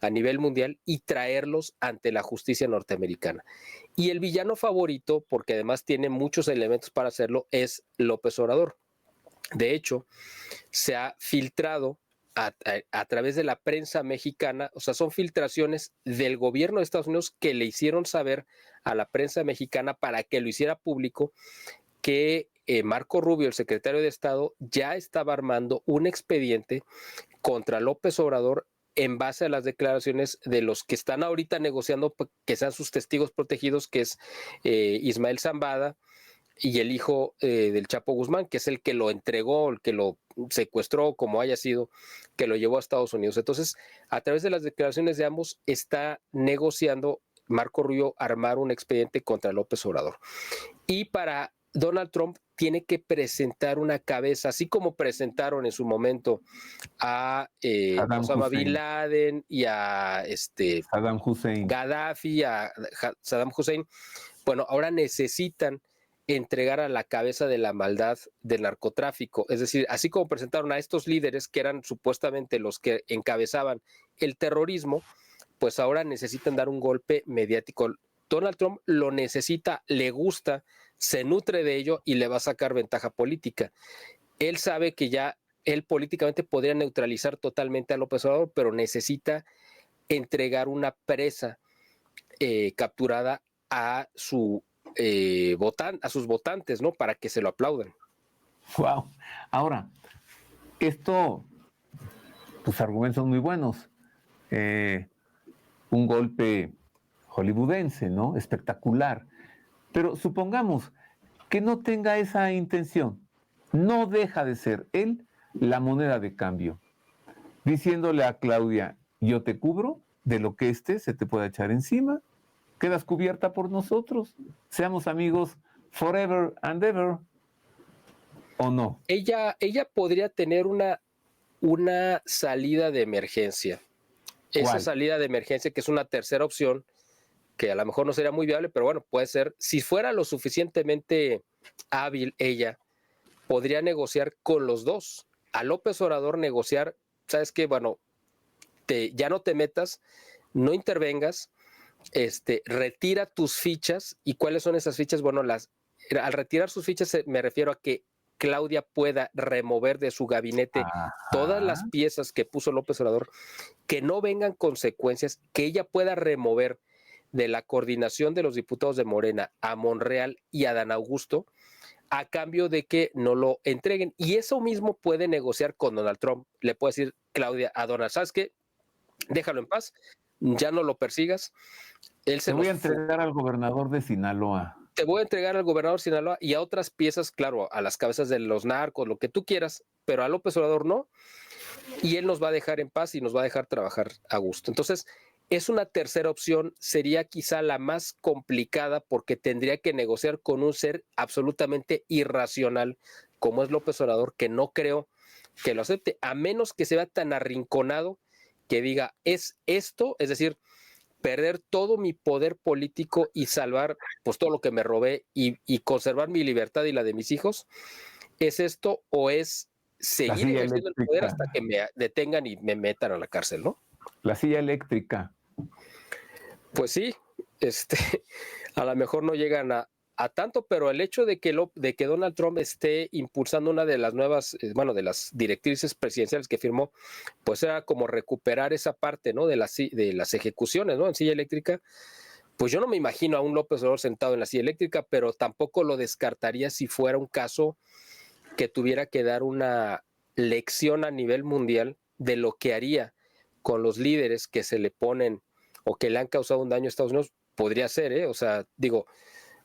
a nivel mundial, y traerlos ante la justicia norteamericana. Y el villano favorito, porque además tiene muchos elementos para hacerlo, es López Obrador. De hecho, se ha filtrado a través de la prensa mexicana, o sea, son filtraciones del gobierno de Estados Unidos que le hicieron saber a la prensa mexicana para que lo hiciera público, que Marco Rubio, el secretario de Estado, ya estaba armando un expediente contra López Obrador en base a las declaraciones de los que están ahorita negociando que sean sus testigos protegidos, que es Ismael Zambada y el hijo del Chapo Guzmán, que es el que lo entregó, el que lo secuestró, como haya sido, que lo llevó a Estados Unidos. Entonces, a través de las declaraciones de ambos, está negociando Marco Rubio armar un expediente contra López Obrador. Y para Donald Trump tiene que presentar una cabeza, así como presentaron en su momento a Osama Bin Laden y a Saddam Hussein. Gaddafi, a Saddam Hussein. Bueno, ahora necesitan entregar a la cabeza de la maldad del narcotráfico. Es decir, así como presentaron a estos líderes que eran supuestamente los que encabezaban el terrorismo, pues ahora necesitan dar un golpe mediático. Donald Trump lo necesita, le gusta, se nutre de ello y le va a sacar ventaja política. Él sabe que ya él políticamente podría neutralizar totalmente a López Obrador, pero necesita entregar una presa capturada a sus votantes, ¿no? Para que se lo aplaudan. Wow. Ahora, tus argumentos son muy buenos. Un golpe hollywoodense, ¿no? Espectacular. Pero supongamos que no tenga esa intención. No deja de ser él la moneda de cambio. Diciéndole a Claudia, yo te cubro de lo que se te pueda echar encima. Quedas cubierta por nosotros. Seamos amigos forever and ever. ¿O no? Ella podría tener una salida de emergencia. ¿Cuál? Esa salida de emergencia, que es una tercera opción, que a lo mejor no sería muy viable, pero bueno, puede ser. Si fuera lo suficientemente hábil ella, podría negociar con los dos. A López Obrador negociar, ¿sabes qué? Bueno, ya no te metas, no intervengas, retira tus fichas. ¿Y cuáles son esas fichas? Bueno, al retirar sus fichas me refiero a que Claudia pueda remover de su gabinete todas las piezas que puso López Obrador, que no vengan consecuencias, que ella pueda remover de la coordinación de los diputados de Morena a Monreal y a Dan Augusto, a cambio de que no lo entreguen. Y eso mismo puede negociar con Donald Trump. Le puede decir Claudia a Donald, ¿sabes qué? Déjalo en paz, ya no lo persigas. Te voy a entregar al gobernador de Sinaloa. Te voy a entregar al gobernador de Sinaloa y a otras piezas, claro, a las cabezas de los narcos, lo que tú quieras, pero a López Obrador no. Y él nos va a dejar en paz y nos va a dejar trabajar a gusto. Entonces, es una tercera opción, sería quizá la más complicada porque tendría que negociar con un ser absolutamente irracional como es López Obrador, que no creo que lo acepte, a menos que se vea tan arrinconado que diga, es esto, es decir, perder todo mi poder político y salvar pues todo lo que me robé y conservar mi libertad y la de mis hijos, ¿es esto o es seguir ejerciendo el poder hasta que me detengan y me metan a la cárcel, ¿no? La silla eléctrica. Pues sí, a lo mejor no llegan a tanto, pero el hecho de que Donald Trump esté impulsando una de las nuevas, de las directrices presidenciales que firmó, pues era como recuperar esa parte, ¿no? De las ejecuciones, ¿no? En silla eléctrica. Pues yo no me imagino a un López Obrador sentado en la silla eléctrica, pero tampoco lo descartaría si fuera un caso que tuviera que dar una lección a nivel mundial de lo que haría con los líderes que se le ponen o que le han causado un daño a Estados Unidos. Podría ser, ¿eh? O sea, digo,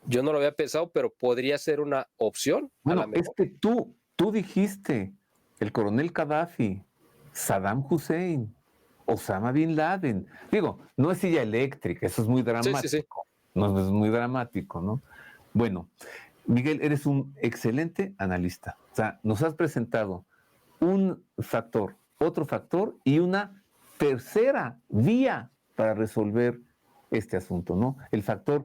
yo no lo había pensado, pero podría ser una opción. Bueno, es que tú dijiste, el coronel Gaddafi, Saddam Hussein, Osama Bin Laden. Digo, no es silla eléctrica, eso es muy dramático. Sí. No es muy dramático, ¿no? Bueno, Miguel, eres un excelente analista. O sea, nos has presentado un factor, otro factor y una tercera vía para resolver este asunto, ¿no? El factor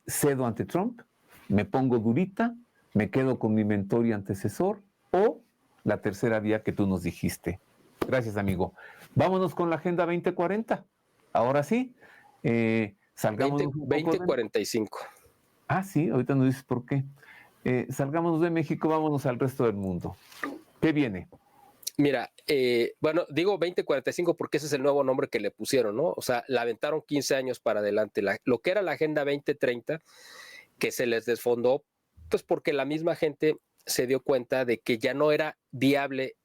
cedo ante Trump, me pongo durita, me quedo con mi mentor y antecesor, o la tercera vía que tú nos dijiste. Gracias, amigo. Vámonos con la Agenda 2040. Ahora sí, Salgámonos un poco 2045. Ah, sí, ahorita nos dices por qué. Salgámonos de México, vámonos al resto del mundo. ¿Qué viene? Mira, bueno, digo 2045 porque ese es el nuevo nombre que le pusieron, ¿no? O sea, la aventaron 15 años para adelante. Lo que era la Agenda 2030, que se les desfondó, pues porque la misma gente se dio cuenta de que ya no era viable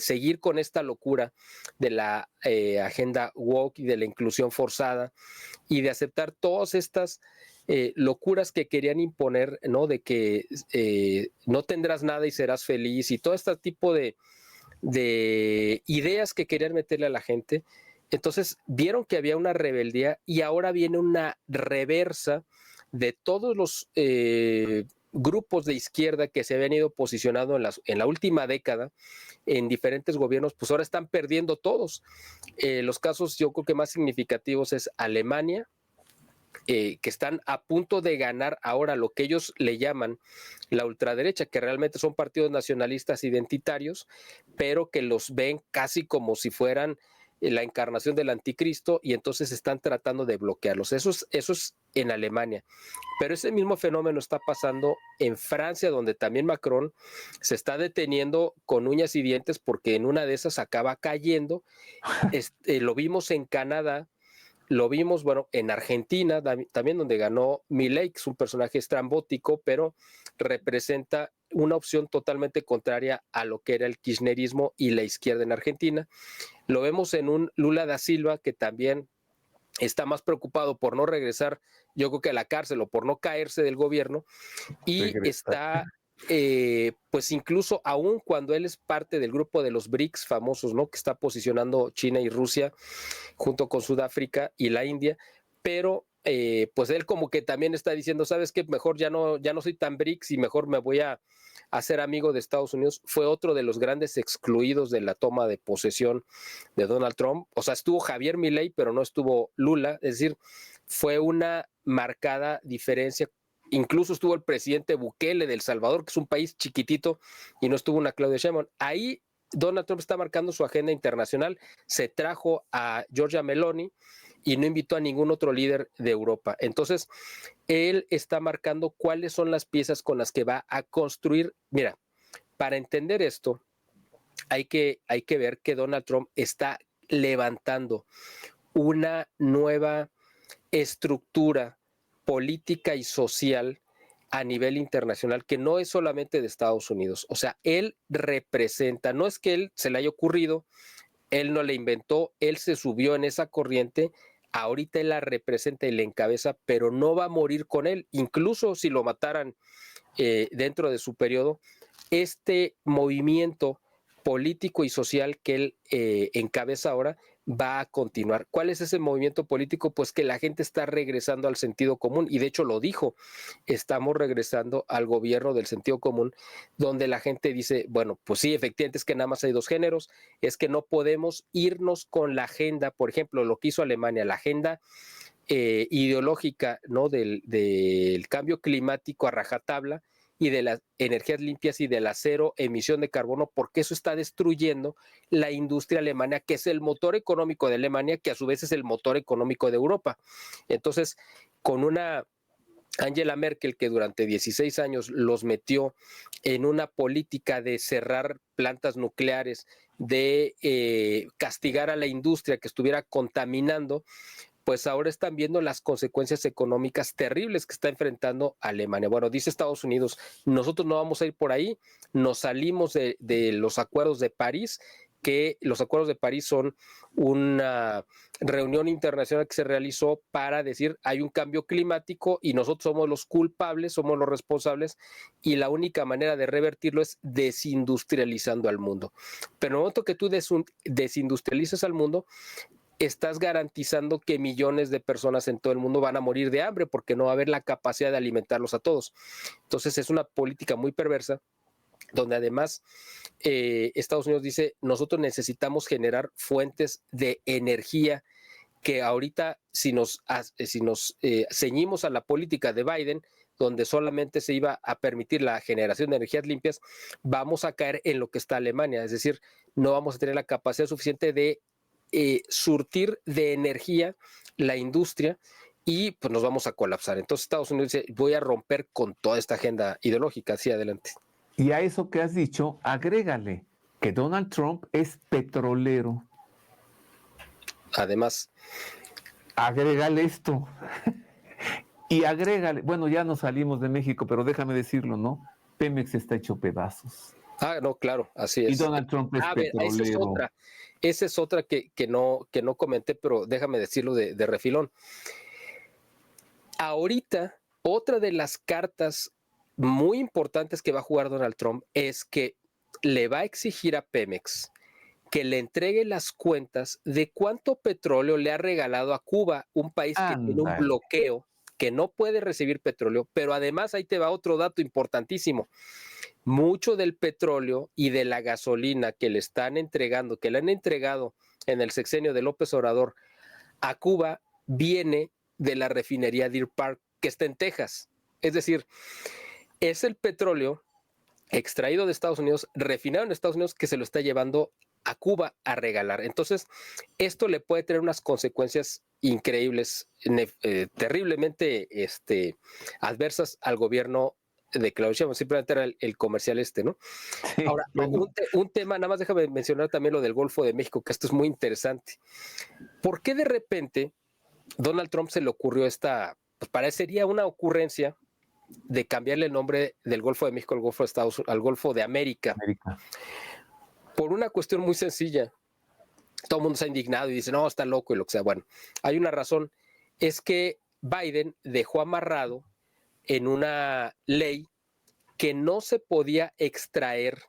seguir con esta locura de la agenda woke y de la inclusión forzada y de aceptar todas estas locuras que querían imponer, ¿no? De que no tendrás nada y serás feliz y todo este tipo de ideas que querían meterle a la gente. Entonces vieron que había una rebeldía y ahora viene una reversa de todos los grupos de izquierda que se habían ido posicionando en la última década en diferentes gobiernos, pues ahora están perdiendo todos. Los casos yo creo que más significativos es Alemania, que están a punto de ganar ahora lo que ellos le llaman la ultraderecha, que realmente son partidos nacionalistas identitarios, pero que los ven casi como si fueran la encarnación del anticristo y entonces están tratando de bloquearlos. Eso es en Alemania. Pero ese mismo fenómeno está pasando en Francia, donde también Macron se está deteniendo con uñas y dientes porque en una de esas acaba cayendo. Lo vimos en Canadá. Lo vimos, bueno, en Argentina también, donde ganó Milei, que es un personaje estrambótico, pero representa una opción totalmente contraria a lo que era el kirchnerismo y la izquierda en Argentina. Lo vemos en un Lula da Silva que también está más preocupado por no regresar, yo creo que a la cárcel o por no caerse del gobierno, y está pues incluso aún cuando él es parte del grupo de los BRICS famosos, ¿no? Que está posicionando China y Rusia junto con Sudáfrica y la India, pero pues él como que también está diciendo, ¿sabes qué? Mejor ya no soy tan BRICS y mejor me voy a ser amigo de Estados Unidos. Fue otro de los grandes excluidos de la toma de posesión de Donald Trump. O sea, estuvo Javier Milei, pero no estuvo Lula. Es decir, fue una marcada diferencia. Incluso estuvo el presidente Bukele de El Salvador, que es un país chiquitito, y no estuvo una Claudia Sheinbaum. Ahí Donald Trump está marcando su agenda internacional, se trajo a Giorgia Meloni y no invitó a ningún otro líder de Europa. Entonces, él está marcando cuáles son las piezas con las que va a construir. Mira, para entender esto, hay que ver que Donald Trump está levantando una nueva estructura política y social a nivel internacional que no es solamente de Estados Unidos. O sea, él representa, no es que él se le haya ocurrido, él no le inventó, él se subió en esa corriente, ahorita él la representa y le encabeza, pero no va a morir con él, incluso si lo mataran dentro de su periodo, este movimiento político y social que él encabeza ahora va a continuar. ¿Cuál es ese movimiento político? Pues que la gente está regresando al sentido común, y de hecho lo dijo, estamos regresando al gobierno del sentido común, donde la gente dice, bueno, pues sí, efectivamente es que nada más hay dos géneros, es que no podemos irnos con la agenda, por ejemplo, lo que hizo Alemania, la agenda ideológica, ¿no? del cambio climático a rajatabla, y de las energías limpias y de la cero emisión de carbono, porque eso está destruyendo la industria alemana, que es el motor económico de Alemania, que a su vez es el motor económico de Europa. Entonces, con una Angela Merkel que durante 16 años los metió en una política de cerrar plantas nucleares, de castigar a la industria que estuviera contaminando, pues ahora están viendo las consecuencias económicas terribles que está enfrentando Alemania. Bueno, dice Estados Unidos, nosotros no vamos a ir por ahí, nos salimos de los acuerdos de París, que los acuerdos de París son una reunión internacional que se realizó para decir hay un cambio climático y nosotros somos los culpables, somos los responsables, y la única manera de revertirlo es desindustrializando al mundo. Pero en el momento que tú desindustrializas al mundo, estás garantizando que millones de personas en todo el mundo van a morir de hambre porque no va a haber la capacidad de alimentarlos a todos. Entonces es una política muy perversa, donde además Estados Unidos dice, nosotros necesitamos generar fuentes de energía que ahorita si nos ceñimos a la política de Biden, donde solamente se iba a permitir la generación de energías limpias, vamos a caer en lo que está Alemania, es decir, no vamos a tener la capacidad suficiente de surtir de energía la industria, y pues nos vamos a colapsar. Entonces Estados Unidos dice, voy a romper con toda esta agenda ideológica, hacia adelante. Y a eso que has dicho, agrégale que Donald Trump es petrolero. Además. Agrégale esto. Y agrégale, bueno, ya nos salimos de México, pero déjame decirlo, ¿no? Pemex está hecho pedazos. No, claro, así es. Y Donald Trump es petrolero. Esa es otra que no comenté, pero déjame decirlo de refilón. Ahorita, otra de las cartas muy importantes que va a jugar Donald Trump es que le va a exigir a Pemex que le entregue las cuentas de cuánto petróleo le ha regalado a Cuba, un país que tiene un bloqueo, que no puede recibir petróleo, pero además ahí te va otro dato importantísimo. Mucho del petróleo y de la gasolina que le están entregando, que le han entregado en el sexenio de López Obrador a Cuba, viene de la refinería Deer Park, que está en Texas. Es decir, es el petróleo extraído de Estados Unidos, refinado en Estados Unidos, que se lo está llevando a Cuba a regalar. Entonces, esto le puede tener unas consecuencias increíbles, terriblemente adversas al gobierno de Claudio Sheinbaum. Simplemente era el comercial ¿no? Sí, ahora, bueno. un tema, nada más déjame mencionar también lo del Golfo de México, que esto es muy interesante. ¿Por qué de repente Donald Trump se le ocurrió pues parecería una ocurrencia de cambiarle el nombre del Golfo de México al Golfo de Estados Unidos, al Golfo de América? Por una cuestión muy sencilla. Todo el mundo se ha indignado y dice, no, está loco y lo que sea. Bueno, hay una razón. Es que Biden dejó amarrado en una ley que no se podía extraer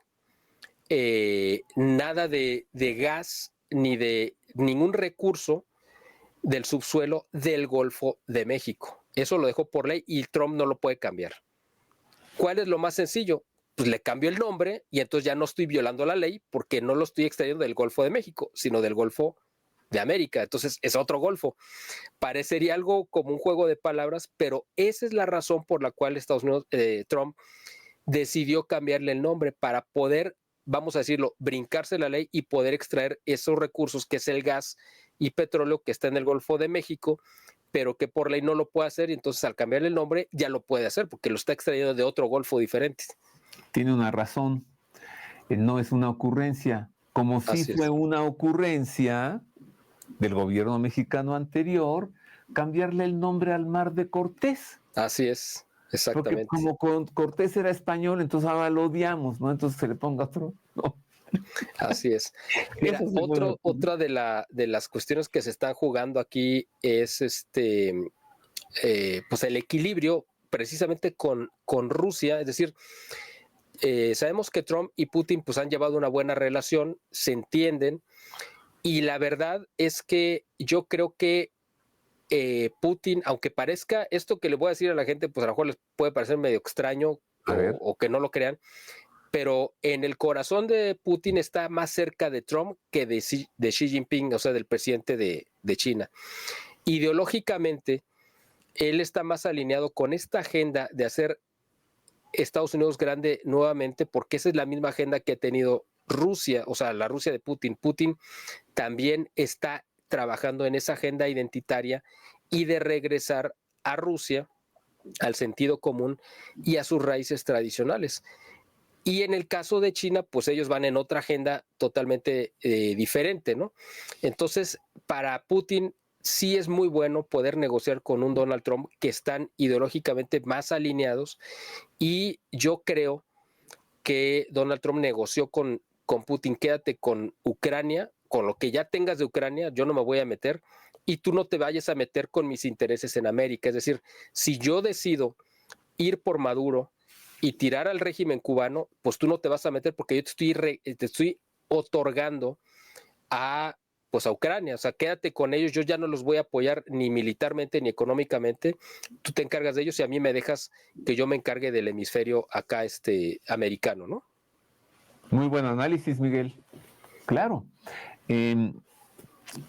nada de gas ni de ningún recurso del subsuelo del Golfo de México. Eso lo dejó por ley y Trump no lo puede cambiar. ¿Cuál es lo más sencillo? Pues le cambio el nombre y entonces ya no estoy violando la ley porque no lo estoy extrayendo del Golfo de México, sino del Golfo de América. Entonces es otro golfo. Parecería algo como un juego de palabras, pero esa es la razón por la cual Estados Unidos, Trump decidió cambiarle el nombre para poder, vamos a decirlo, brincarse la ley y poder extraer esos recursos que es el gas y petróleo que está en el Golfo de México, pero que por ley no lo puede hacer y entonces al cambiarle el nombre ya lo puede hacer porque lo está extrayendo de otro golfo diferente. Tiene una razón, no es una ocurrencia, como si fue una ocurrencia del gobierno mexicano anterior cambiarle el nombre al Mar de Cortés. Así es, exactamente. Porque como Cortés era español, entonces ahora lo odiamos, ¿no? Entonces se le ponga otro, ¿no? Así es. Mira, otra de las cuestiones que se están jugando aquí es pues el equilibrio precisamente con Rusia, es decir, sabemos que Trump y Putin pues han llevado una buena relación, se entienden, y la verdad es que yo creo que Putin, aunque parezca esto que le voy a decir a la gente, pues a lo mejor les puede parecer medio extraño o que no lo crean, pero en el corazón de Putin está más cerca de Trump que de Xi Jinping, o sea, del presidente de China. Ideológicamente, él está más alineado con esta agenda de hacer Estados Unidos grande nuevamente, porque esa es la misma agenda que ha tenido Rusia, o sea, la Rusia de Putin. Putin también está trabajando en esa agenda identitaria y de regresar a Rusia al sentido común y a sus raíces tradicionales. Y en el caso de China, pues ellos van en otra agenda totalmente diferente, ¿no? Entonces, para Putin sí es muy bueno poder negociar con un Donald Trump que están ideológicamente más alineados, y yo creo que Donald Trump negoció con Putin, quédate con Ucrania, con lo que ya tengas de Ucrania, yo no me voy a meter, y tú no te vayas a meter con mis intereses en América. Es decir, si yo decido ir por Maduro y tirar al régimen cubano, pues tú no te vas a meter porque yo te estoy otorgando a Ucrania. O sea, quédate con ellos, yo ya no los voy a apoyar ni militarmente ni económicamente, tú te encargas de ellos y a mí me dejas que yo me encargue del hemisferio acá americano, ¿no? Muy buen análisis, Miguel. Claro.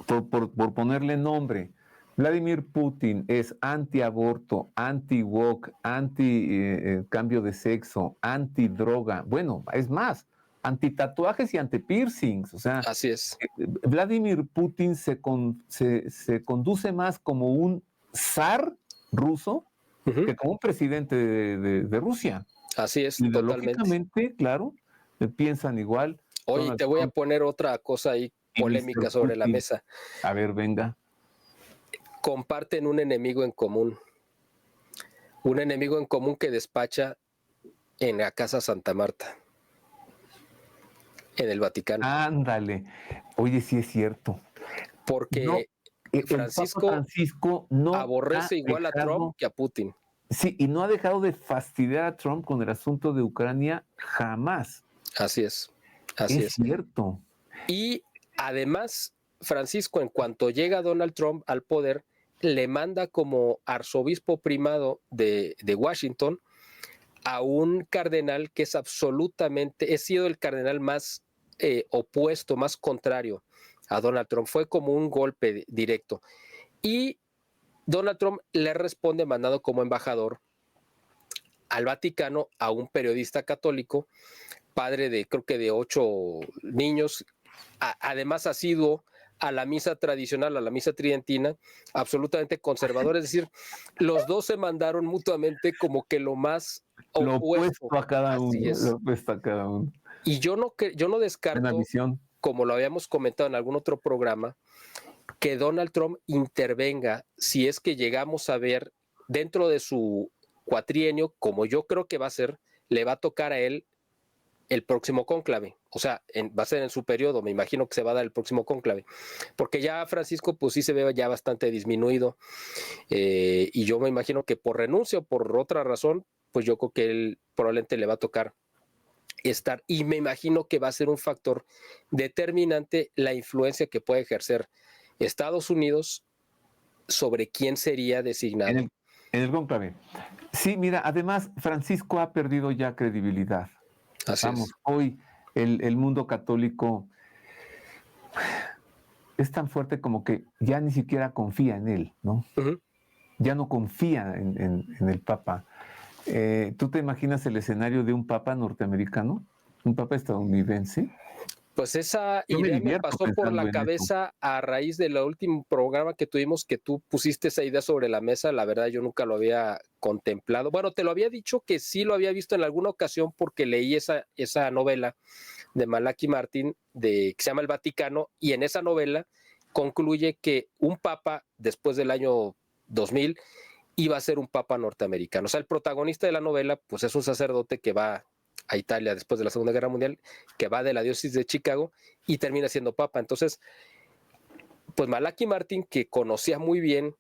Por ponerle nombre, Vladimir Putin es anti-aborto, anti-woke, anti-cambio de sexo, anti-droga. Bueno, es más, anti-tatuajes y anti-piercings. O sea, así es. Vladimir Putin se conduce más como un zar ruso que como un presidente de Rusia. Así es, ideológicamente, claro, piensan igual. Oye, Donald te voy Trump, a poner otra cosa ahí polémica sobre la mesa. A ver, venga. Comparten un enemigo en común. Un enemigo en común que despacha en la Casa Santa Marta, en el Vaticano. Ándale. Oye, sí es cierto. Porque no, Francisco no aborrece igual a Trump que a Putin. Sí, y no ha dejado de fastidiar a Trump con el asunto de Ucrania jamás. Así es. Así es cierto. Y además, Francisco, en cuanto llega Donald Trump al poder, le manda como arzobispo primado de Washington a un cardenal que es absolutamente, he sido el cardenal más opuesto, más contrario a Donald Trump. Fue como un golpe directo. Y Donald Trump le responde mandando como embajador al Vaticano a un periodista católico, padre de creo que de 8 niños, además asiduo a la misa tradicional, a la misa tridentina, absolutamente conservador, es decir, los dos se mandaron mutuamente como que lo más opuesto a cada uno. Lo opuesto a cada uno. Y yo no descarto, como lo habíamos comentado en algún otro programa, que Donald Trump intervenga si es que llegamos a ver dentro de su cuatrienio, como yo creo que va a ser, le va a tocar a él el próximo cónclave, o sea, va a ser en su periodo, me imagino que se va a dar el próximo cónclave, porque ya Francisco pues sí se ve ya bastante disminuido, y yo me imagino que por renuncia o por otra razón, pues yo creo que él probablemente le va a tocar estar, y me imagino que va a ser un factor determinante la influencia que puede ejercer Estados Unidos sobre quién sería designado. En el cónclave. Sí, mira, además Francisco ha perdido ya credibilidad. Vamos, hoy el mundo católico es tan fuerte como que ya ni siquiera confía en él, ¿no? Ya no confía en el Papa. ¿Tú te imaginas el escenario de un Papa norteamericano? ¿Un Papa estadounidense? Pues esa idea me pasó por la cabeza a raíz del último programa que tuvimos, que tú pusiste esa idea sobre la mesa. La verdad, yo nunca lo había contemplado. Bueno, te lo había dicho que sí lo había visto en alguna ocasión porque leí esa novela de Malachi Martin que se llama El Vaticano, y en esa novela concluye que un papa después del año 2000 iba a ser un papa norteamericano. O sea, el protagonista de la novela pues es un sacerdote que va a Italia después de la Segunda Guerra Mundial, que va de la diócesis de Chicago y termina siendo papa. Entonces, pues Malachi Martin, que conocía muy bien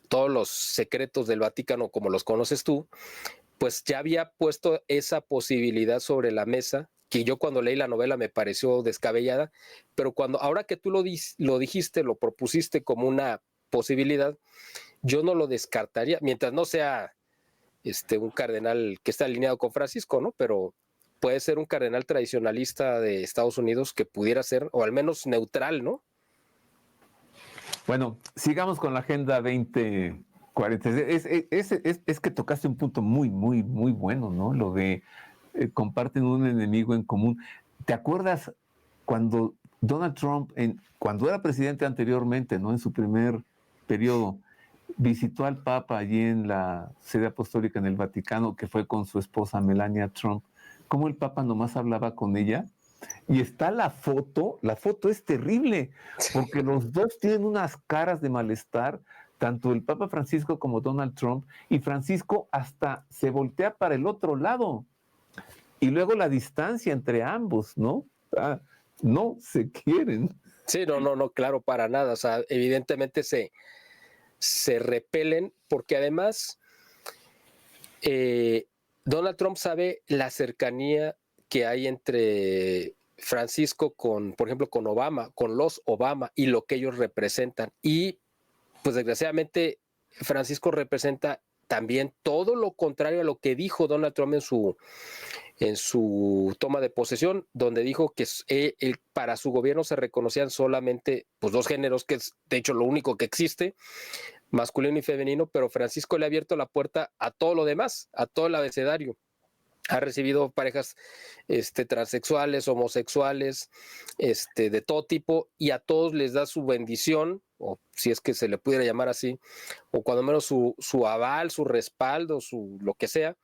todos los secretos del Vaticano como los conoces tú, pues ya había puesto esa posibilidad sobre la mesa, que yo cuando leí la novela me pareció descabellada, pero ahora que tú lo dijiste, lo propusiste como una posibilidad, yo no lo descartaría, mientras no sea un cardenal que está alineado con Francisco, ¿no? Pero puede ser un cardenal tradicionalista de Estados Unidos que pudiera ser, o al menos neutral, ¿no? Bueno, sigamos con la Agenda 2040. Es que tocaste un punto muy, muy, muy bueno, ¿no? Lo de comparten un enemigo en común. ¿Te acuerdas cuando Donald Trump, cuando era presidente anteriormente, ¿no? En su primer periodo, visitó al Papa allí en la sede apostólica en el Vaticano, que fue con su esposa Melania Trump? ¿Cómo el Papa nomás hablaba con ella? Y está la foto es terrible, porque los dos tienen unas caras de malestar, tanto el Papa Francisco como Donald Trump, y Francisco hasta se voltea para el otro lado. Y luego la distancia entre ambos, ¿no? No se quieren. Sí, no, claro, para nada. O sea, evidentemente se repelen, porque además Donald Trump sabe la cercanía que hay entre Francisco por ejemplo, con Obama, con los Obama y lo que ellos representan. Y pues desgraciadamente Francisco representa también todo lo contrario a lo que dijo Donald Trump en su toma de posesión, donde dijo que para su gobierno se reconocían solamente pues 2 géneros, que es de hecho lo único que existe, masculino y femenino, pero Francisco le ha abierto la puerta a todo lo demás, a todo el abecedario. Ha recibido parejas transexuales, homosexuales, de todo tipo, y a todos les da su bendición, o si es que se le pudiera llamar así, o cuando menos su aval, su respaldo, lo que sea,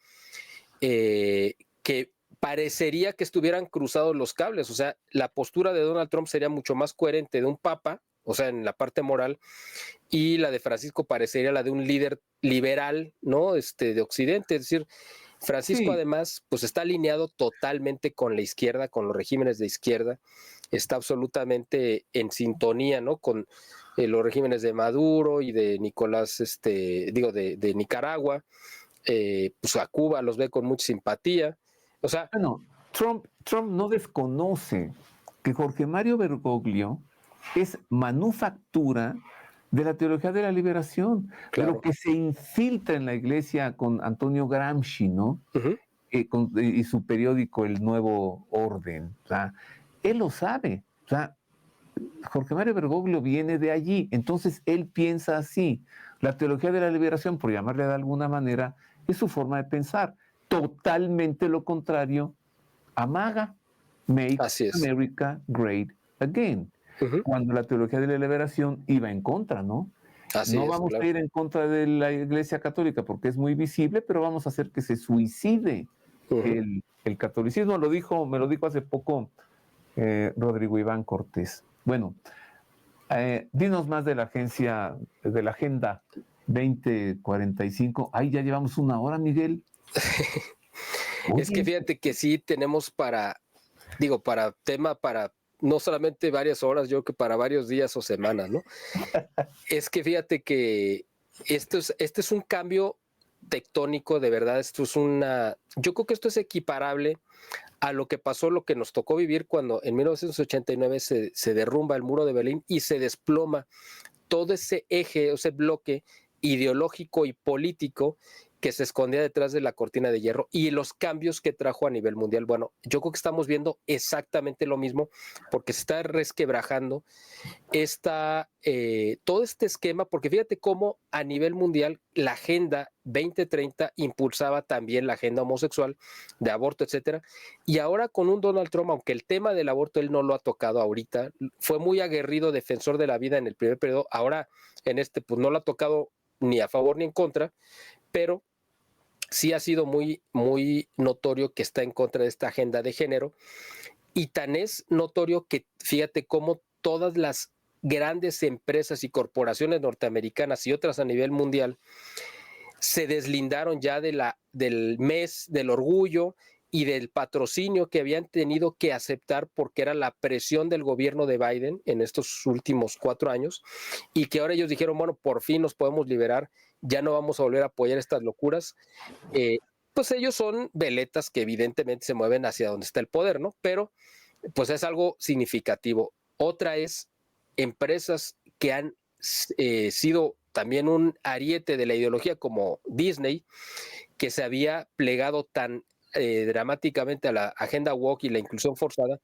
que parecería que estuvieran cruzados los cables. O sea, la postura de Donald Trump sería mucho más coherente de un papa, o sea, en la parte moral, y la de Francisco parecería la de un líder liberal, ¿no? De Occidente. Es decir, Francisco además, pues está alineado totalmente con la izquierda, con los regímenes de izquierda, está absolutamente en sintonía, ¿no? Con los regímenes de Maduro y de Nicolás, de Nicaragua, pues a Cuba los ve con mucha simpatía. O sea, bueno, Trump no desconoce que Jorge Mario Bergoglio es manufactura de la teología de la liberación, claro. de lo que se infiltra en la iglesia con Antonio Gramsci, ¿no? Uh-huh. Y su periódico El Nuevo Orden. O sea, él lo sabe. O sea, Jorge Mario Bergoglio viene de allí, entonces él piensa así. La teología de la liberación, por llamarle de alguna manera, es su forma de pensar. Totalmente lo contrario a MAGA, Make America Great Again. Uh-huh. Cuando la teología de la liberación iba en contra, ¿no? No vamos a ir en contra de la Iglesia Católica porque es muy visible, pero vamos a hacer que se suicide el catolicismo. Me lo dijo hace poco Rodrigo Iván Cortés. Bueno, dinos más de la Agenda 2045. Ahí ya llevamos 1 hora, Miguel. Es que fíjate que sí tenemos para no solamente varias horas, yo creo que para varios días o semanas, ¿no? Es que fíjate que este es un cambio tectónico, de verdad, yo creo que esto es equiparable a lo que pasó, lo que nos tocó vivir cuando en 1989 se derrumba el muro de Berlín y se desploma todo ese eje, ese bloque ideológico y político que se escondía detrás de la cortina de hierro y los cambios que trajo a nivel mundial. Bueno, yo creo que estamos viendo exactamente lo mismo porque se está resquebrajando todo este esquema, porque fíjate cómo a nivel mundial la Agenda 2030 impulsaba también la agenda homosexual, de aborto, etcétera, y ahora con un Donald Trump, aunque el tema del aborto él no lo ha tocado ahorita, fue muy aguerrido defensor de la vida en el primer periodo, ahora en pues no lo ha tocado ni a favor ni en contra, pero sí ha sido muy, muy notorio que está en contra de esta agenda de género, y tan es notorio que fíjate cómo todas las grandes empresas y corporaciones norteamericanas y otras a nivel mundial se deslindaron ya del mes del orgullo y del patrocinio que habían tenido que aceptar porque era la presión del gobierno de Biden en estos últimos 4 años, y que ahora ellos dijeron, bueno, por fin nos podemos liberar, ya no vamos a volver a apoyar estas locuras. Pues ellos son veletas que evidentemente se mueven hacia donde está el poder, ¿no? Pero pues es algo significativo. Otra es empresas que han sido también un ariete de la ideología como Disney, que se había plegado tan dramáticamente a la agenda woke y la inclusión forzada,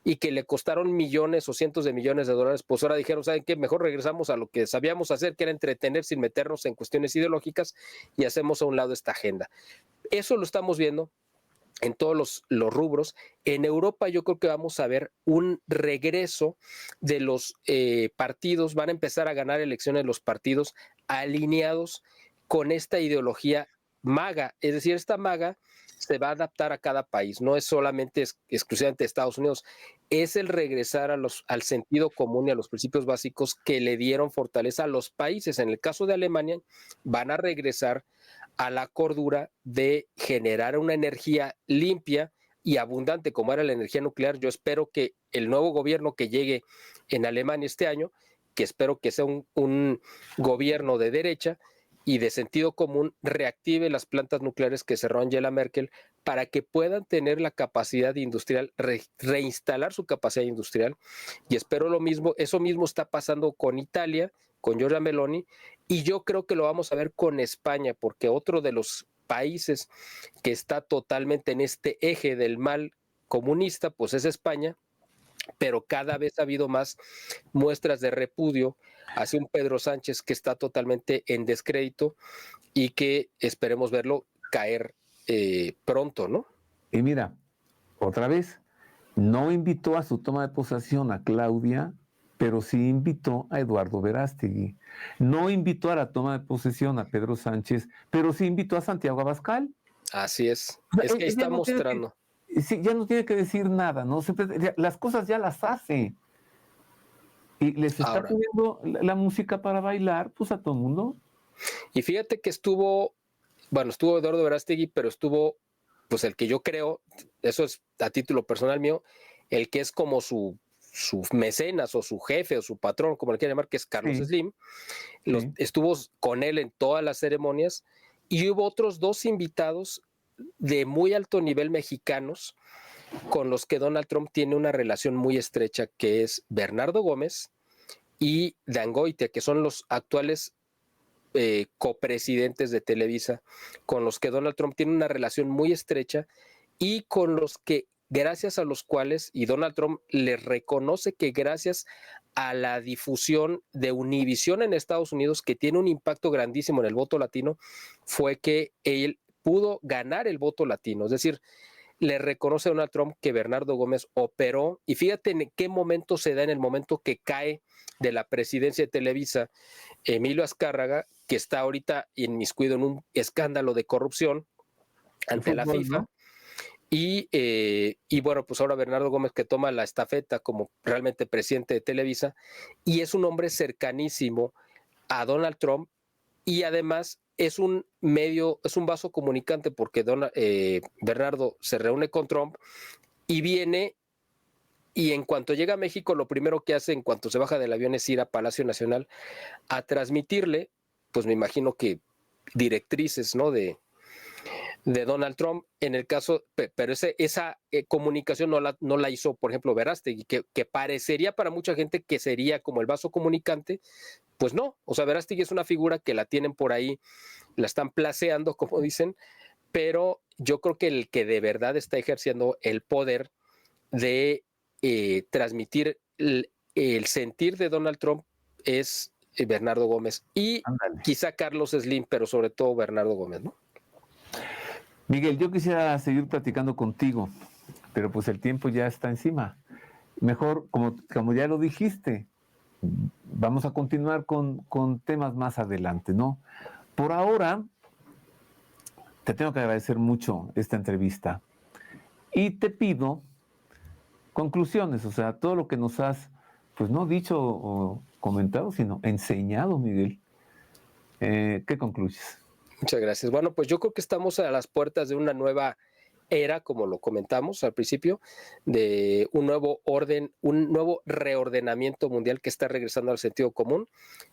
y que le costaron millones o cientos de millones de dólares, pues ahora dijeron, ¿saben qué? Mejor regresamos a lo que sabíamos hacer, que era entretener sin meternos en cuestiones ideológicas, y hacemos a un lado esta agenda. Eso lo estamos viendo en todos los rubros. En Europa yo creo que vamos a ver un regreso de los partidos, van a empezar a ganar elecciones los partidos alineados con esta ideología MAGA, es decir, esta MAGA se va a adaptar a cada país, no es solamente exclusivamente Estados Unidos, es el regresar al sentido común y a los principios básicos que le dieron fortaleza a los países. En el caso de Alemania, van a regresar a la cordura de generar una energía limpia y abundante como era la energía nuclear. Yo espero que el nuevo gobierno que llegue en Alemania este año, que espero que sea un gobierno de derecha y de sentido común, reactive las plantas nucleares que cerró Angela Merkel para que puedan tener la capacidad industrial, reinstalar su capacidad industrial. Y espero lo mismo, eso mismo está pasando con Italia, con Giorgia Meloni, y yo creo que lo vamos a ver con España, porque otro de los países que está totalmente en este eje del mal comunista, pues es España, pero cada vez ha habido más muestras de repudio hacia un Pedro Sánchez que está totalmente en descrédito y que esperemos verlo caer pronto, ¿no? Y mira, otra vez, no invitó a su toma de posesión a Claudia, pero sí invitó a Eduardo Verástegui. No invitó a la toma de posesión a Pedro Sánchez, pero sí invitó a Santiago Abascal. Así es. Es que ahí está mostrando. Sí, ya no tiene que decir nada, ¿no? Las cosas ya las hace. Y les está poniendo la música para bailar, pues a todo el mundo. Y fíjate que estuvo Eduardo Verástegui, pero estuvo, pues el que yo creo, eso es a título personal mío, el que es como su mecenas o su jefe o su patrón, como le quieran llamar, que es Carlos Slim. Estuvo con él en todas las ceremonias y hubo otros 2 invitados de muy alto nivel mexicanos con los que Donald Trump tiene una relación muy estrecha, que es Bernardo Gómez y Dan Goitia, que son los actuales copresidentes de Televisa, con los que Donald Trump tiene una relación muy estrecha y con los que, gracias a los cuales, y Donald Trump les reconoce que gracias a la difusión de Univisión en Estados Unidos, que tiene un impacto grandísimo en el voto latino, fue que él pudo ganar el voto latino. Es decir, le reconoce a Donald Trump que Bernardo Gómez operó, y fíjate en qué momento se da, en el momento que cae de la presidencia de Televisa Emilio Azcárraga, que está ahorita inmiscuido en un escándalo de corrupción ante la FIFA, ¿no? Y bueno, pues ahora Bernardo Gómez, que toma la estafeta como realmente presidente de Televisa, y es un hombre cercanísimo a Donald Trump, y además es un vaso comunicante, porque Bernardo se reúne con Trump y viene, y en cuanto llega a México, lo primero que hace en cuanto se baja del avión es ir a Palacio Nacional a transmitirle, pues me imagino que directrices, ¿no?, de Donald Trump, en el caso, pero esa comunicación no la hizo, por ejemplo, Verástegui, que parecería para mucha gente que sería como el vaso comunicante. Pues no, o sea, Verástegui es una figura que la tienen por ahí, la están placeando, como dicen, pero yo creo que el que de verdad está ejerciendo el poder de transmitir el sentir de Donald Trump es Bernardo Gómez y quizá Carlos Slim, pero sobre todo Bernardo Gómez, ¿no? Miguel, yo quisiera seguir platicando contigo, pero pues el tiempo ya está encima. Mejor, como ya lo dijiste, vamos a continuar con temas más adelante, ¿no? Por ahora, te tengo que agradecer mucho esta entrevista y te pido conclusiones, o sea, todo lo que nos has, pues no dicho o comentado, sino enseñado, Miguel. ¿Qué concluyes? Muchas gracias. Bueno, pues yo creo que estamos a las puertas de una nueva era, como lo comentamos al principio, de un nuevo orden, un nuevo reordenamiento mundial que está regresando al sentido común.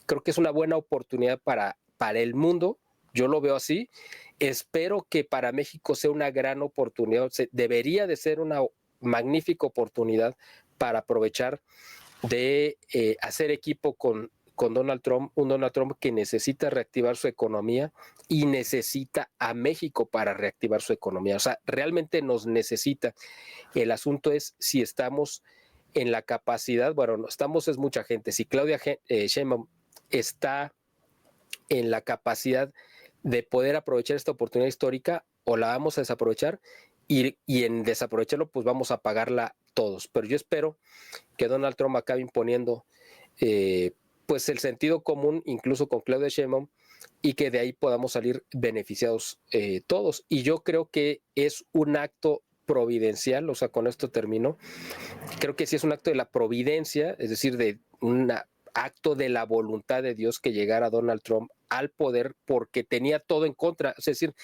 Creo que es una buena oportunidad para el mundo. Yo lo veo así. Espero que para México sea una gran oportunidad. Debería de ser una magnífica oportunidad para aprovechar de hacer equipo con Donald Trump, un Donald Trump que necesita reactivar su economía y necesita a México para reactivar su economía. O sea, realmente nos necesita. El asunto es si estamos en la capacidad, bueno, no estamos, es mucha gente. Si Claudia Sheinbaum está en la capacidad de poder aprovechar esta oportunidad histórica, o la vamos a desaprovechar, y en desaprovecharlo, pues vamos a pagarla todos. Pero yo espero que Donald Trump acabe imponiendo pues el sentido común, incluso con Claudia Sheinbaum, y que de ahí podamos salir beneficiados todos. Y yo creo que es un acto providencial, o sea, con esto termino. Creo que sí es un acto de la providencia, es decir, de un acto de la voluntad de Dios que llegara Donald Trump al poder, porque tenía todo en contra. Es decir,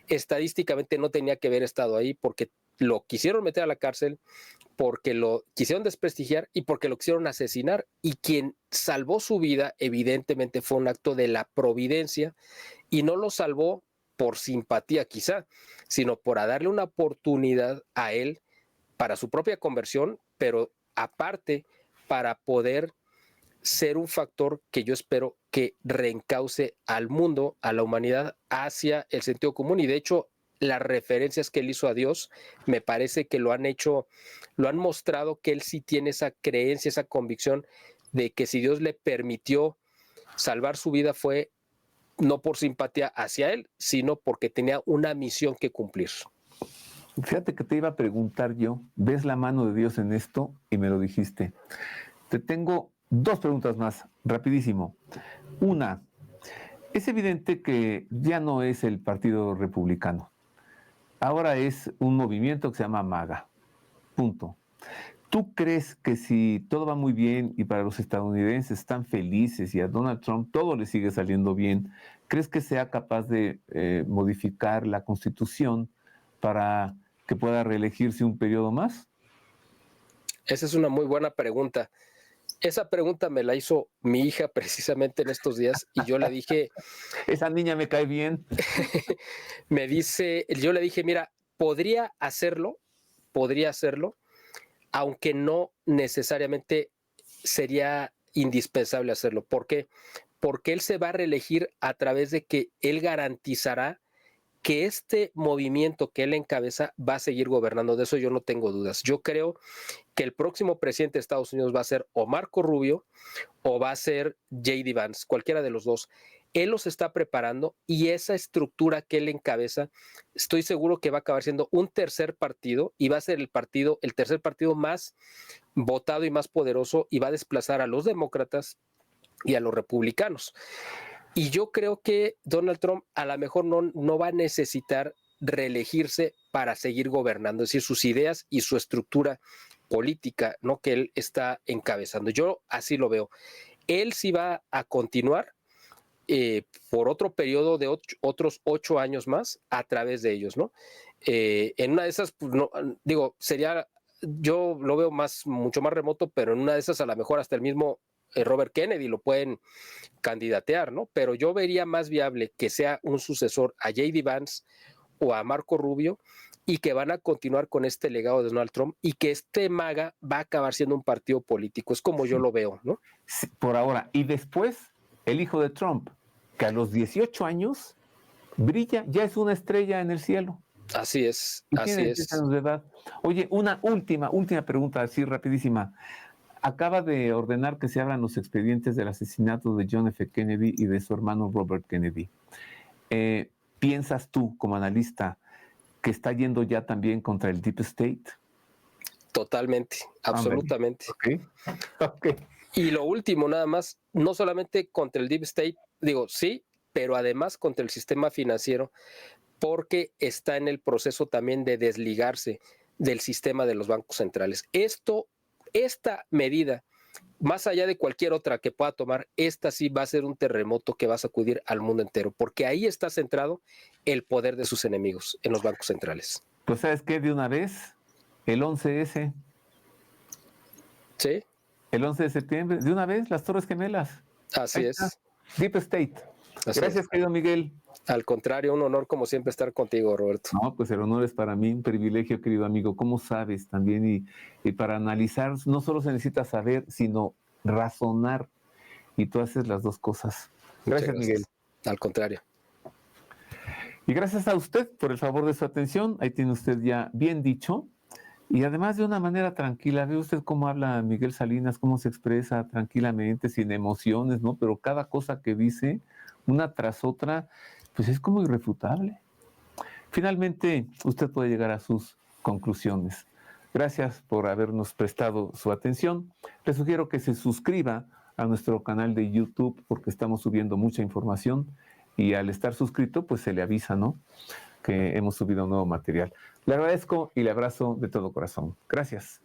estadísticamente no tenía que haber estado ahí, porque lo quisieron meter a la cárcel, porque lo quisieron desprestigiar y porque lo quisieron asesinar. Y quien salvó su vida, evidentemente, fue un acto de la providencia, y no lo salvó por simpatía quizá, sino por darle una oportunidad a él para su propia conversión, pero aparte para poder ser un factor que yo espero que reencauce al mundo, a la humanidad, hacia el sentido común. Y de hecho, las referencias que él hizo a Dios, me parece que lo han hecho, lo han mostrado que él sí tiene esa creencia, esa convicción de que si Dios le permitió salvar su vida fue no por simpatía hacia él, sino porque tenía una misión que cumplir. Fíjate que te iba a preguntar yo, ¿ves la mano de Dios en esto? Y me lo dijiste. Te tengo 2 preguntas más, rapidísimo. Una, es evidente que ya no es el Partido Republicano. Ahora es un movimiento que se llama MAGA. Punto. ¿Tú crees que si todo va muy bien y para los estadounidenses están felices y a Donald Trump todo le sigue saliendo bien, crees que sea capaz de modificar la Constitución para que pueda reelegirse un periodo más? Esa es una muy buena pregunta. Esa pregunta me la hizo mi hija precisamente en estos días y yo le dije... Esa niña me cae bien. Yo le dije, mira, podría hacerlo, aunque no necesariamente sería indispensable hacerlo. ¿Por qué? Porque él se va a reelegir a través de que él garantizará que este movimiento que él encabeza va a seguir gobernando. De eso yo no tengo dudas. Yo creo que el próximo presidente de Estados Unidos va a ser o Marco Rubio o va a ser J.D. Vance, cualquiera de los dos. Él los está preparando y esa estructura que él encabeza, estoy seguro que va a acabar siendo un tercer partido y va a ser el tercer partido más votado y más poderoso y va a desplazar a los demócratas y a los republicanos. Y yo creo que Donald Trump a lo mejor no va a necesitar reelegirse para seguir gobernando, es decir, sus ideas y su estructura política, ¿no?, que él está encabezando. Yo así lo veo. Él sí va a continuar por otro periodo de otros 8 años más a través de ellos, ¿no? En una de esas, pues, no, digo, yo lo veo mucho más remoto, pero en una de esas a lo mejor hasta el mismo Robert Kennedy lo pueden candidatear, ¿no? Pero yo vería más viable que sea un sucesor a J.D. Vance o a Marco Rubio y que van a continuar con este legado de Donald Trump y que este MAGA va a acabar siendo un partido político. Es como yo lo veo, ¿no? Sí, por ahora. Y después, el hijo de Trump, que a los 18 años brilla, ya es una estrella en el cielo. Así es, y así tiene es. 10 años de edad. Oye, una última pregunta, así rapidísima. Acaba de ordenar que se abran los expedientes del asesinato de John F. Kennedy y de su hermano Robert Kennedy. ¿Piensas tú, como analista, que está yendo ya también contra el Deep State? Totalmente, absolutamente. Okay. Y lo último, nada más, no solamente contra el Deep State, digo, sí, pero además contra el sistema financiero, porque está en el proceso también de desligarse del sistema de los bancos centrales. Esta medida, más allá de cualquier otra que pueda tomar, esta sí va a ser un terremoto que va a sacudir al mundo entero, porque ahí está centrado el poder de sus enemigos en los bancos centrales. Pues, ¿sabes qué? De una vez, el 11S. ¿Sí? El 11 de septiembre, de una vez, las Torres Gemelas. Así es. Deep State. Gracias, querido Miguel. Al contrario, un honor como siempre estar contigo, Roberto. No, pues el honor es para mí, un privilegio, querido amigo. ¿Cómo sabes también? Y para analizar, no solo se necesita saber, sino razonar. Y tú haces las dos cosas. Gracias, Miguel. Al contrario. Y gracias a usted por el favor de su atención. Ahí tiene usted ya bien dicho. Y además de una manera tranquila. Ve usted cómo habla Miguel Salinas, cómo se expresa tranquilamente, sin emociones, ¿no? Pero cada cosa que dice, una tras otra, pues es como irrefutable. Finalmente, usted puede llegar a sus conclusiones. Gracias por habernos prestado su atención. Le sugiero que se suscriba a nuestro canal de YouTube porque estamos subiendo mucha información y al estar suscrito, pues se le avisa, ¿no?, que hemos subido un nuevo material. Le agradezco y le abrazo de todo corazón. Gracias.